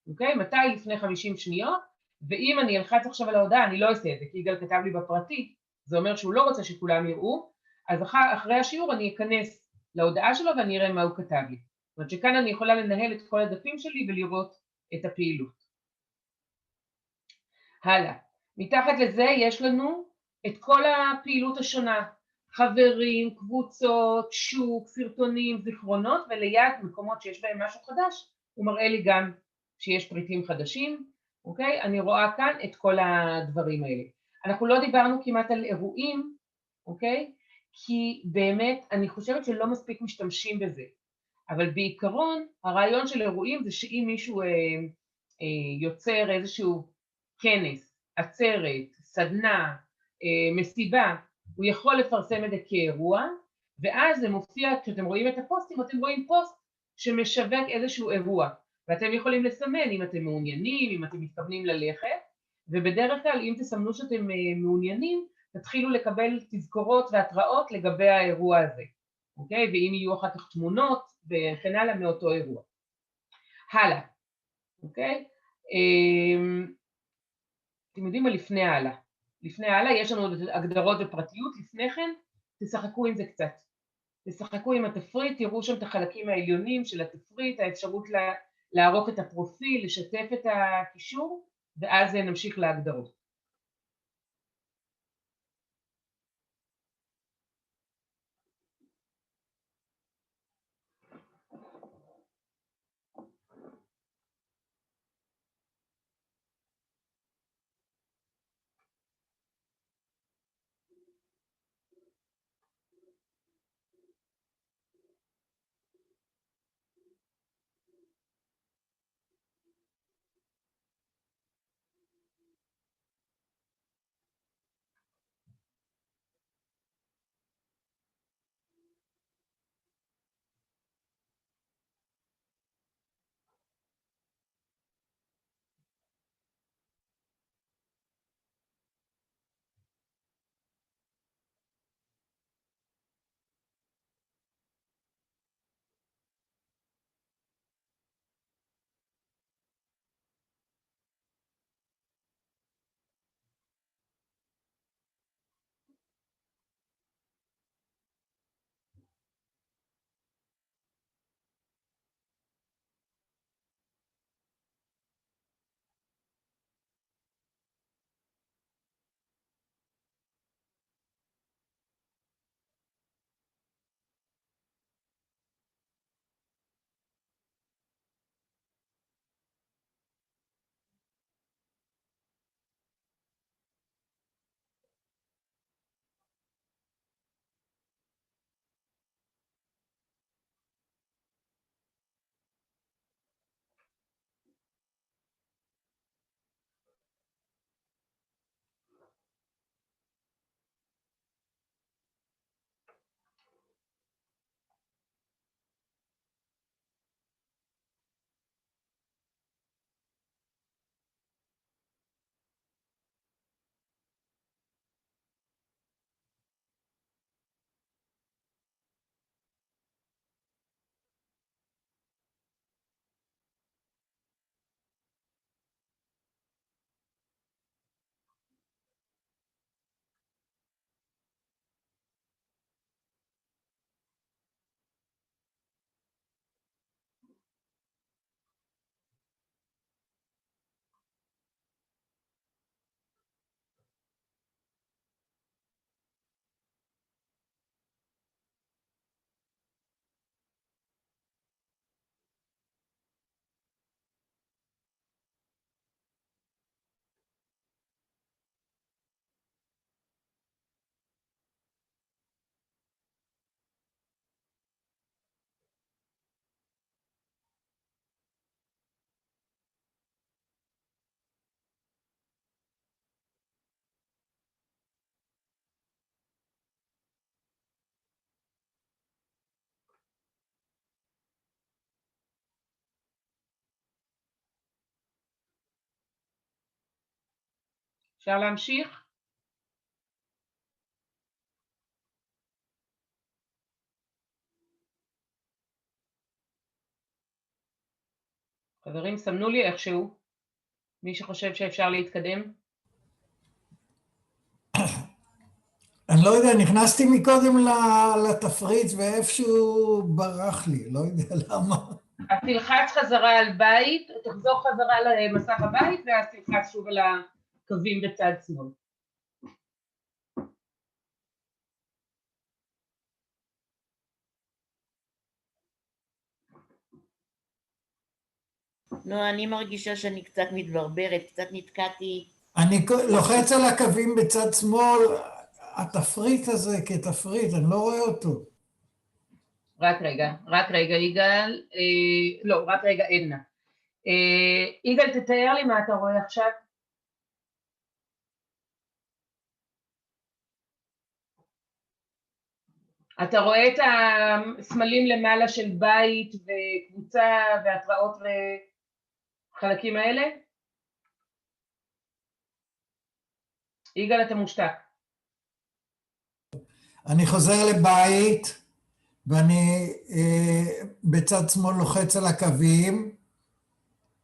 אוקיי? מתי? לפני 50 שניות, ואם אני אלחץ עכשיו על ההודעה, אני לא אעשה את זה, כי יגאל כתב לי בפרטי, זה אומר שהוא לא רוצה שכולם יראו, אז אחרי השיעור אני אכנס להודעה שלו ואני אראה מה הוא כתב לי. זאת אומרת שכאן אני יכולה לנהל את כל הדפים שלי ולראות את הפעילות. הלאה, מתחת לזה יש לנו את כל הפעילות השונה, חברים, קבוצות, שוק, סרטונים, זיכרונות, וליד מקומות שיש בהם משהו חדש, הוא מראה לי גם שיש פריטים חדשים, אוקיי? אני רואה כאן את כל הדברים האלה. אנחנו לא דיברנו כמעט על אירועים, אוקיי? כי באמת אני חושבת שלא מספיק משתמשים בזה, אבל בעיקרון הרעיון של אירועים זה שאם מישהו יוצר איזשהו כנס, עצרת, סדנה, מסיבה, הוא יכול לפרסם את זה כאירוע, ואז זה מופיע, כשאתם רואים את הפוסטים, אתם רואים פוסט שמשווק איזשהו אירוע, ואתם יכולים לסמן אם אתם מעוניינים, אם אתם מתכוונים ללכת, ובדרך כלל אם תסמנו שאתם מעוניינים, תתחילו לקבל תזכורות והתראות לגבי האירוע הזה, אוקיי? ואם יהיו אחר כך תמונות וכן הלאה מאותו אירוע. הלאה, אוקיי? אתם יודעים מה לפני הלאה? לפני הלאה יש לנו הגדרות ופרטיות, לפני כן תשחקו עם זה קצת. תשחקו עם התפריט, תראו שם את החלקים העליונים של התפריט, האפשרות לערוך את הפרופיל, לשתף את הקישור, ואז נמשיך להגדרות. אפשר להמשיך? חברים, סמנו לי איכשהו. מי שחושב שאפשר להתקדם. אני לא יודע, נכנסתי מקודם לתפריץ ואיפשהו ברח לי, לא יודע למה. אז תלחץ חזרה על בית, תחזור חזרה למסך הבית, ואז תלחץ שוב על הקווים בצד שמאל. לא, אני מרגישה שאני קצת מתברברת, קצת נתקעתי. אני לוחץ על הקווים בצד שמאל, התפריט הזה כתפריט, אני לא רואה אותו. רק רגע, יגאל, לא, רק רגע, עדנה. יגאל, תתאר לי מה אתה רואה עכשיו. אתה רואה את הסמלים למעלה של בית וקבוצה והתראות וחלקים האלה? יגאל, אתה מושתק. אני חוזר לבית, ואני בצד שמאל לוחץ על הקווים,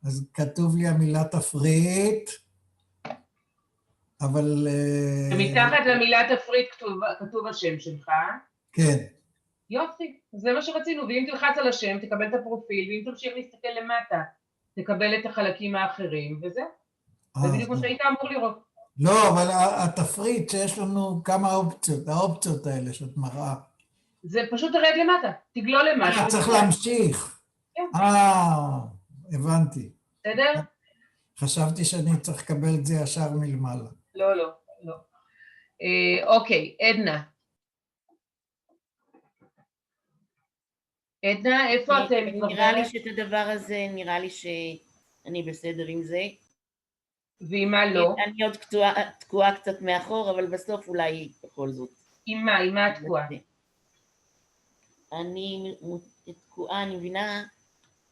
אז כתוב לי המילה תפריט, אבל... ומתחת למילה תפריט כתוב השם שלך. כן. יופי, זה מה שרצינו, ואם תלחץ על השם תקבל את הפרופיל, ואם תמשיך להסתכל למטה תקבל את החלקים האחרים, וזהו. זה בדיוק מה שהיית אמור לראות. לא, אבל התפריט שיש לנו כמה אופציות, האופציות האלה שאת מראה. זה פשוט תרד למטה, תגלול למטה. צריך להמשיך. כן. הבנתי. בסדר? חשבתי שאני צריך לקבל את זה ישר מלמעלה. לא. אוקיי, עדנה. עדנה, איפה אתם? נראה לי שאת הדבר הזה, נראה לי שאני בסדר עם זה. ועם מה לא? אני עוד תקועה קצת מאחור, אבל בסוף אולי בכל זאת. עם מה? עם מה התקועה? אני תקועה, אני מבינה,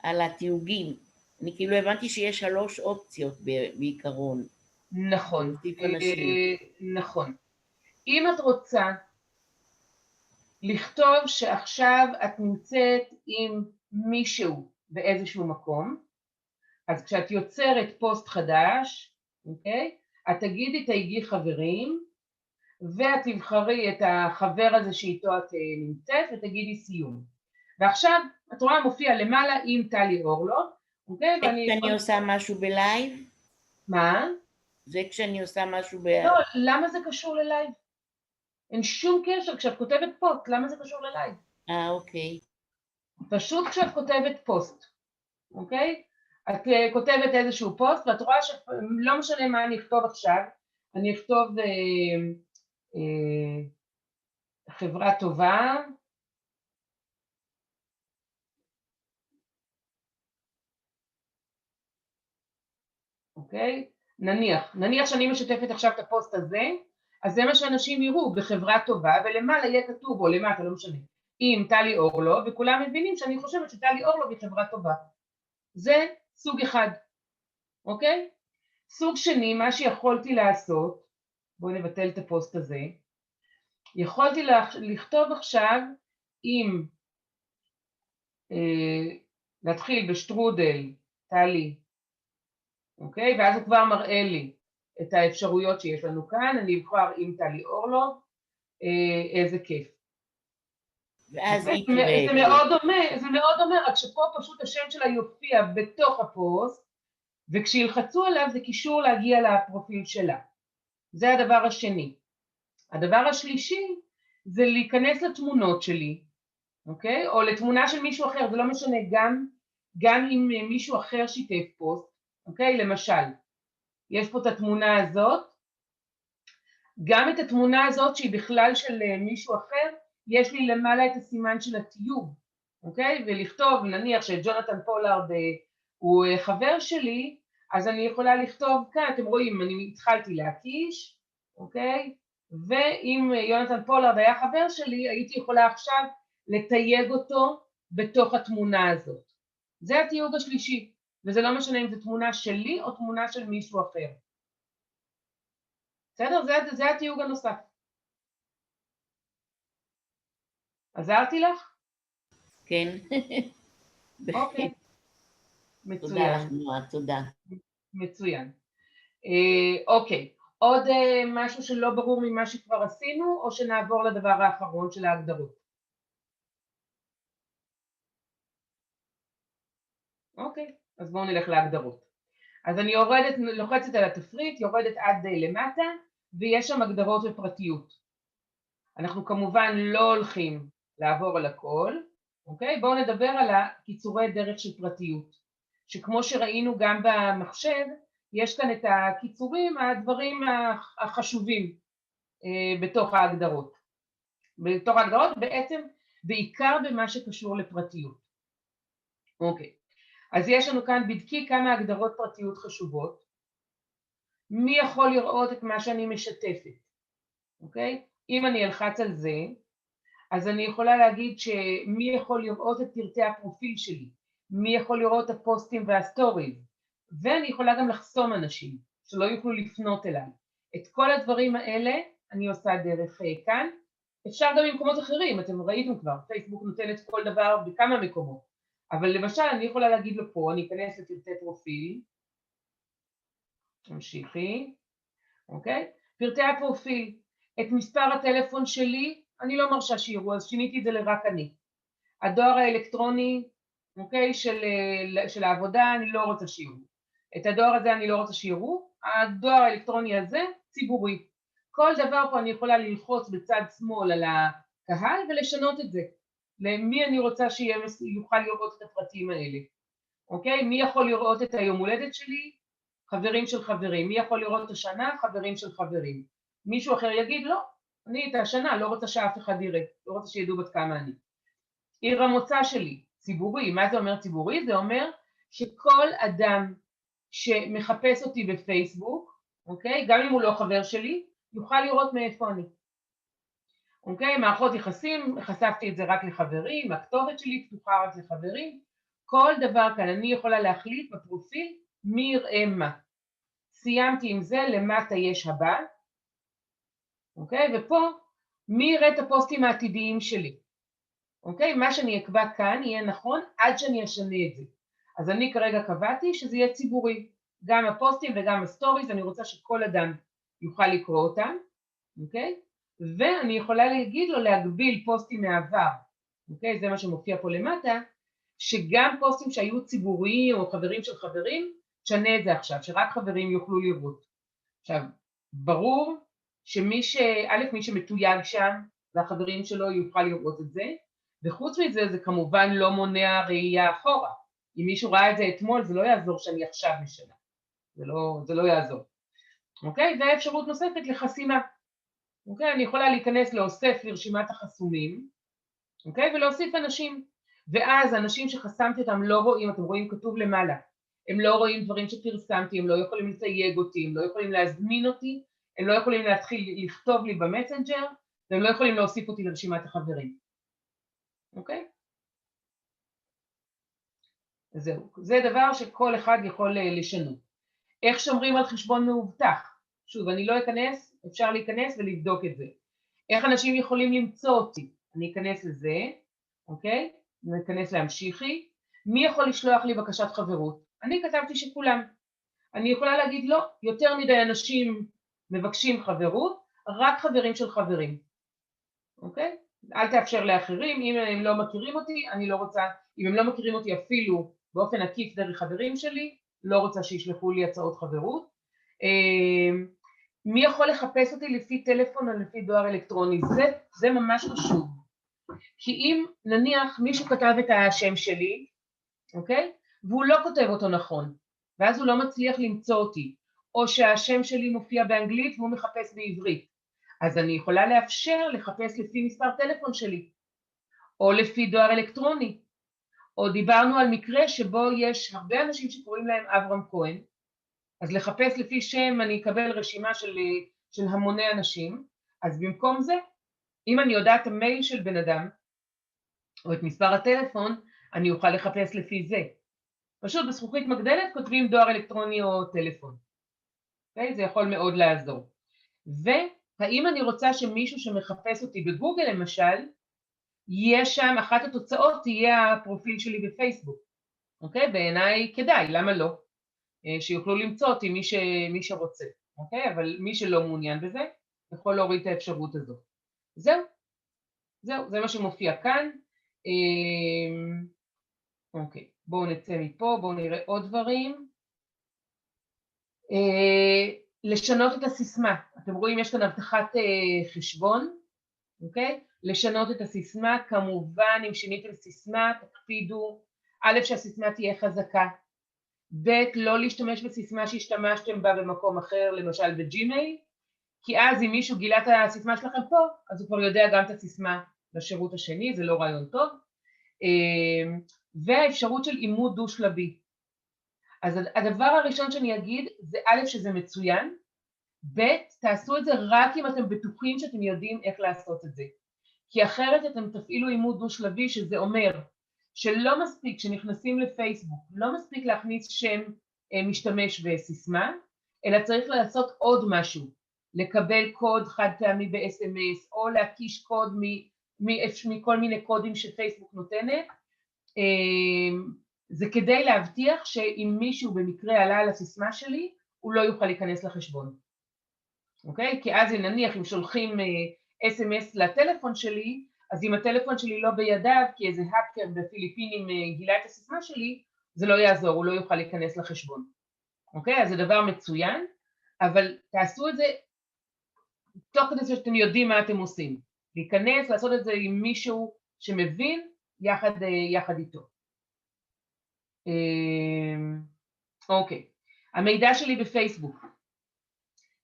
על התיוגים. אני כאילו הבנתי שיש 3 אופציות בעיקרון. נכון. נכון. אם את רוצה לכתוב שעכשיו את נמצאת עם מישהו באיזשהו מקום, אז כשאת יוצרת פוסט חדש, אוקיי? את תגידי תייגי חברים, ואת תבחרי את החבר הזה שאיתו את נמצאת, ותגידי סיום. ועכשיו, את רואה מופיע למעלה עם טלי אורלוב, אוקיי? כשאני עושה משהו בלייב? מה? זה כשאני עושה משהו לא, למה זה קשור ללייב? אין שום קשר, כשאת כותבת פוסט, למה זה קשור ללייב? אוקיי. פשוט כשאת כותבת פוסט, אוקיי? את כותבת איזשהו פוסט, ואת רואה שלא משנה מה אני אכתוב עכשיו, אני אכתוב חברה טובה, אוקיי? נניח שאני משתפת עכשיו את הפוסט הזה, אז זה מה שאנשים יראו בחברה טובה, ולמעלה יהיה כתוב, או למטה, לא משנה, עם טלי אורלוב, וכולם מבינים שאני חושבת שטלי אורלוב היא חברה טובה. זה סוג אחד, אוקיי? סוג שני, מה שיכולתי לעשות, בואו נבטל את הפוסט הזה, יכולתי לכתוב עכשיו עם, להתחיל בשטרודל, טלי, אוקיי? ואז הוא כבר מראה לי את האפשרויות שיש לנו כאן, אני אבחר עם טלי אורלוב, איזה כיף. ואז זה מאוד דומה, רק שפה פשוט השם שלה יופיע בתוך הפוסט, וכשילחצו עליו זה קישור להגיע לפרופיל שלה. זה הדבר השני. הדבר השלישי זה להיכנס לתמונות שלי, אוקיי? או לתמונה של מישהו אחר, זה לא משנה, גם אם מישהו אחר שיתף פוסט, אוקיי? למשל, יש פה את התמונה הזאת, גם את התמונה הזאת שהיא בכלל של מישהו אחר, יש לי למעלה את הסימן של התיוג, אוקיי? ולכתוב, נניח שג'ונתן פולארד הוא חבר שלי, אז אני יכולה לכתוב כאן, אתם רואים, אני התחלתי להקיש, אוקיי? ואם יונתן פולארד היה חבר שלי, הייתי יכולה עכשיו לתייג אותו בתוך התמונה הזאת. זה התיוג השלישי, וזה לא משנה אם זו תמונה שלי או תמונה של מישהו אחר. בסדר? זה התיוג הנוסף. עזרתי לך? כן. אוקיי. תודה מצוין. לך, נועה, תודה. מצוין. אוקיי. עוד משהו שלא ברור ממה שכבר עשינו, או שנעבור לדבר האחרון של ההגדרות? אוקיי, אז בואו נלך להגדרות. אז אני לוחצת על התפריט, יורדת עד למטה, ויש שם הגדרות ופרטיות. אנחנו כמובן לא הולכים לעבור על הכל, אוקיי? בואו נדבר על הקיצורי דרך של פרטיות, שכמו שראינו גם במחשב, יש כאן את הקיצורים, הדברים החשובים בתוך ההגדרות. בתוך ההגדרות בעצם בעיקר במה שקשור לפרטיות. אוקיי, אז יש לנו כאן בדקי כמה הגדרות פרטיות חשובות. מי יכול לראות את מה שאני משתפת? אוקיי? אם אני אלחץ על זה, אז אני יכולה להגיד שמי יכול לראות את פרטי הפרופיל שלי, מי יכול לראות את הפוסטים והסטוריז, ואני יכולה גם לחסום אנשים שלא יוכלו לפנות אליי. את כל הדברים האלה אני עושה דרך כאן. אפשר גם במקומות אחרים, אתם ראיתם כבר, פייסבוק נותן את כל דבר בכמה מקומות, אבל למשל אני יכולה להגיד לו פה, אני אכנס לפרטי פרופיל, תמשיכי, אוקיי? פרטי הפרופיל, את מספר הטלפון שלי, אני לא מרשה שיראו, אז שיניתי את זה לרק אני. הדואר האלקטרוני, אוקיי, של העבודה, אני לא רוצה שיראו. את הדואר הזה אני לא רוצה שיראו, הדואר האלקטרוני הזה ציבורי. כל דבר פה אני יכולה ללחוץ בצד שמאל על הקהל ולשנות את זה. למי אני רוצה שיוכל לראות את הפרטים האלה. אוקיי? מי יכול לראות את היום הולדת שלי? חברים של חברים. מי יכול לראות את השנה? חברים של חברים. מישהו אחר יגיד, לא, אני את השנה לא רוצה שאף אחד יראה, לא רוצה שידעו בת כמה אני. עיר המוצא שלי, ציבורי. מה זה אומר ציבורי? זה אומר שכל אדם שמחפש אותי בפייסבוק, אוקיי? גם אם הוא לא חבר שלי, יוכל לראות מאיפה אני. אוקיי? מערכות יחסים, חשפתי את זה רק לחברים, הכתובת שלי פתוחה רק לחברים, כל דבר כאן אני יכולה להחליט בפרופיל מי יראה מה. סיימתי עם זה, למטה יש הבא, אוקיי? ופה מי יראה את הפוסטים העתידיים שלי. אוקיי? מה שאני אקבע כאן יהיה נכון עד שאני אשנה את זה. אז אני כרגע קבעתי שזה יהיה ציבורי, גם הפוסטים וגם הסטוריז, אני רוצה שכל אדם יוכל לקרוא אותם, אוקיי? ואני יכולה להגיד לו להגביל פוסטים מהעבר, אוקיי? זה מה שמופיע פה למטה, שגם פוסטים שהיו ציבוריים או חברים של חברים, תשנה את זה עכשיו, שרק חברים יוכלו לראות. עכשיו, ברור שמי שמתויג שם, והחברים שלו יוכל לראות את זה, וחוץ מזה זה כמובן לא מונע ראייה אחורה. אם מישהו ראה את זה אתמול, זה לא יעזור שאני עכשיו משנה. זה לא יעזור. אוקיי? והאפשרות נוספת לחסימה. אוקיי? אני יכולה להיכנס לאוסף לרשימת החסומים, אוקיי? ולהוסיף אנשים. ואז אנשים שחסמתי אותם לא רואים, אתם רואים כתוב למעלה, הם לא רואים דברים שפרסמתי, הם לא יכולים לתייג אותי, הם לא יכולים להזמין אותי, הם לא יכולים להתחיל לכתוב לי במסנג'ר, והם לא יכולים להוסיף אותי לרשימת החברים. אוקיי? זהו. זה דבר שכל אחד יכול לשנות. איך שומרים על חשבון מאובטח? שוב, אני לא אכנס, אפשר להיכנס ולבדוק את זה. איך אנשים יכולים למצוא אותי? אני אכנס לזה, אוקיי? אני אכנס להמשיכי. מי יכול לשלוח לי בקשת חברות? אני כתבתי שכולם. אני יכולה להגיד לא, יותר מדי אנשים מבקשים חברות, רק חברים של חברים. אוקיי? אל תאפשר לאחרים, אם הם לא מכירים אותי, אני לא רוצה, אם הם לא מכירים אותי אפילו באופן עקיף דרך חברים שלי, לא רוצה שישלחו לי הצעות חברות. מי יכול לחפש אותי לפי טלפון או לפי דואר אלקטרוני? זה ממש חשוב. כי אם נניח מישהו כתב את השם שלי, אוקיי? והוא לא כותב אותו נכון, ואז הוא לא מצליח למצוא אותי, או שהשם שלי מופיע באנגלית והוא מחפש בעברית, אז אני יכולה לאפשר לחפש לפי מספר טלפון שלי, או לפי דואר אלקטרוני, או דיברנו על מקרה שבו יש הרבה אנשים שקוראים להם אברהם כהן, אז לחפש לפי שם אני אקבל רשימה של המוני אנשים, אז במקום זה, אם אני יודעת את המייל של בן אדם, או את מספר הטלפון, אני אוכל לחפש לפי זה. פשוט בזכוכית מגדלת כותבים דואר אלקטרוני או טלפון. Okay? זה יכול מאוד לעזור. והאם אני רוצה שמישהו שמחפש אותי בגוגל למשל, יש שם, אחת התוצאות תהיה הפרופיל שלי בפייסבוק, אוקיי? בעיניי כדאי, למה לא? שיוכלו למצוא אותי מי שרוצה, אוקיי? אבל מי שלא מעוניין בזה, יכול להוריד את האפשרות הזאת. זהו, זה מה שמופיע כאן. אוקיי, בואו נצא מפה, בואו נראה עוד דברים. לשנות את הסיסמה, אתם רואים יש כאן הבטחת חשבון, אוקיי? לשנות את הסיסמה, כמובן אם שיניתם סיסמה תקפידו, א' שהסיסמה תהיה חזקה, ב' לא להשתמש בסיסמה שהשתמשתם בה במקום אחר, למשל בג'ימייל, כי אז אם מישהו גילה את הסיסמה שלכם פה, אז הוא כבר יודע גם את הסיסמה לשירות השני, זה לא רעיון טוב, והאפשרות של אימות דו-שלבי. אז הדבר הראשון שאני אגיד זה א' שזה מצוין, ב' תעשו את זה רק אם אתם בטוחים שאתם יודעים איך לעשות את זה. כי אחרת אתם תפעילו אימות דו-שלבי, שזה אומר שלא מספיק שנכנסים לפייסבוק, לא מספיק להכניס שם משתמש וסיסמה, אלא צריך לעשות עוד משהו, לקבל קוד חד פעמי ב-SMS, או להקיש קוד מכל מיני קודים שפייסבוק נותנת, זה כדי להבטיח שאם מישהו במקרה עלה על הסיסמה שלי, הוא לא יוכל להיכנס לחשבון. אוקיי? כי אז נניח אם שולחים SMS לטלפון שלי, אז אם הטלפון שלי לא בידיו, כי איזה האקר בפיליפינים גילה את הסיסמה שלי, זה לא יעזור, הוא לא יוכל להיכנס לחשבון. אוקיי? אז זה דבר מצוין, אבל תעשו את זה תוך כדי שאתם יודעים מה אתם עושים. להיכנס, לעשות את זה עם מישהו שמבין יחד איתו. אוקיי, המידע שלי בפייסבוק.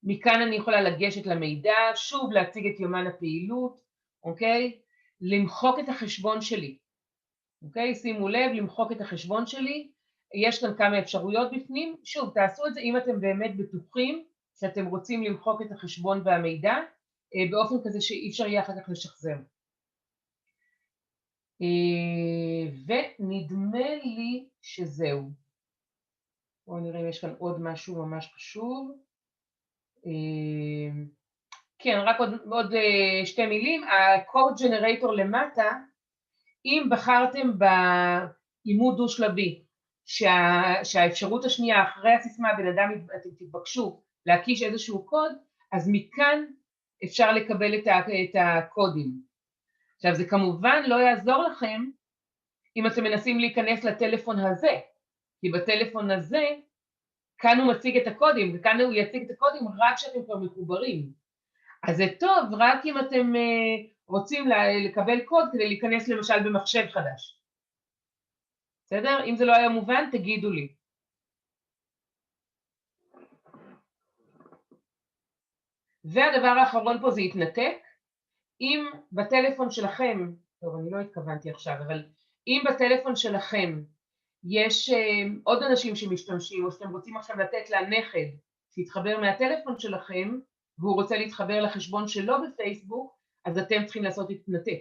מכאן אני יכולה לגשת למידע, שוב להציג את יומן הפעילות, אוקיי? למחוק את החשבון שלי, אוקיי? שימו לב, למחוק את החשבון שלי, יש כאן כמה אפשרויות בפנים, שוב תעשו את זה אם אתם באמת בטוחים שאתם רוצים למחוק את החשבון והמידע, באופן כזה שאי אפשר יהיה אחר כך לשחזר. ונדמה לי שזהו. בואו נראה אם יש כאן עוד משהו ממש חשוב. כן, רק עוד שתי מילים. ה-code generator למטה, אם בחרתם באימות דו-שלבי, שהאפשרות השנייה אחרי הסיסמה בן אדם אתם תתבקשו להקיש איזשהו קוד, אז מכאן אפשר לקבל את הקודים. עכשיו זה כמובן לא יעזור לכם אם אתם מנסים להיכנס לטלפון הזה, כי בטלפון הזה כאן הוא מציג את הקודים, וכאן הוא יציג את הקודים רק כשאתם כבר מחוברים. אז זה טוב רק אם אתם רוצים לקבל קוד כדי להיכנס למשל במחשב חדש. בסדר? אם זה לא היה מובן, תגידו לי. והדבר האחרון פה זה יתנתק. אם בטלפון שלכם, טוב אני לא התכוונתי עכשיו, אבל אם בטלפון שלכם יש עוד אנשים שמשתמשים, או שאתם רוצים עכשיו לתת לנכד שיתחבר מהטלפון שלכם, והוא רוצה להתחבר לחשבון שלו בפייסבוק, אז אתם צריכים לעשות התנתק.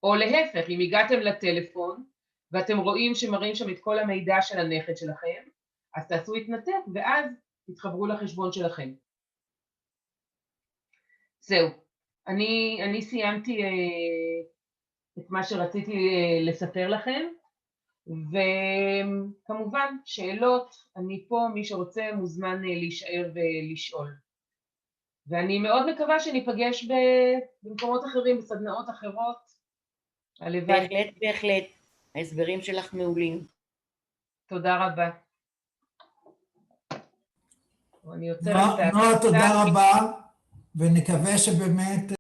או להפך, אם הגעתם לטלפון, ואתם רואים שמראים שם את כל המידע של הנכד שלכם, אז תעשו התנתק, ואז תתחברו לחשבון שלכם. זהו. אני סיימתי את מה שרציתי לספר לכם, וכמובן שאלות, אני פה, מי שרוצה מוזמן להישאר ולשאול. ואני מאוד מקווה שניפגש במקומות אחרים, בסדנאות אחרות. הלוואי. בהחלט, ההסברים שלך מעולים. תודה רבה. אני יוצרת את נועה, תודה רבה, ונקווה שבאמת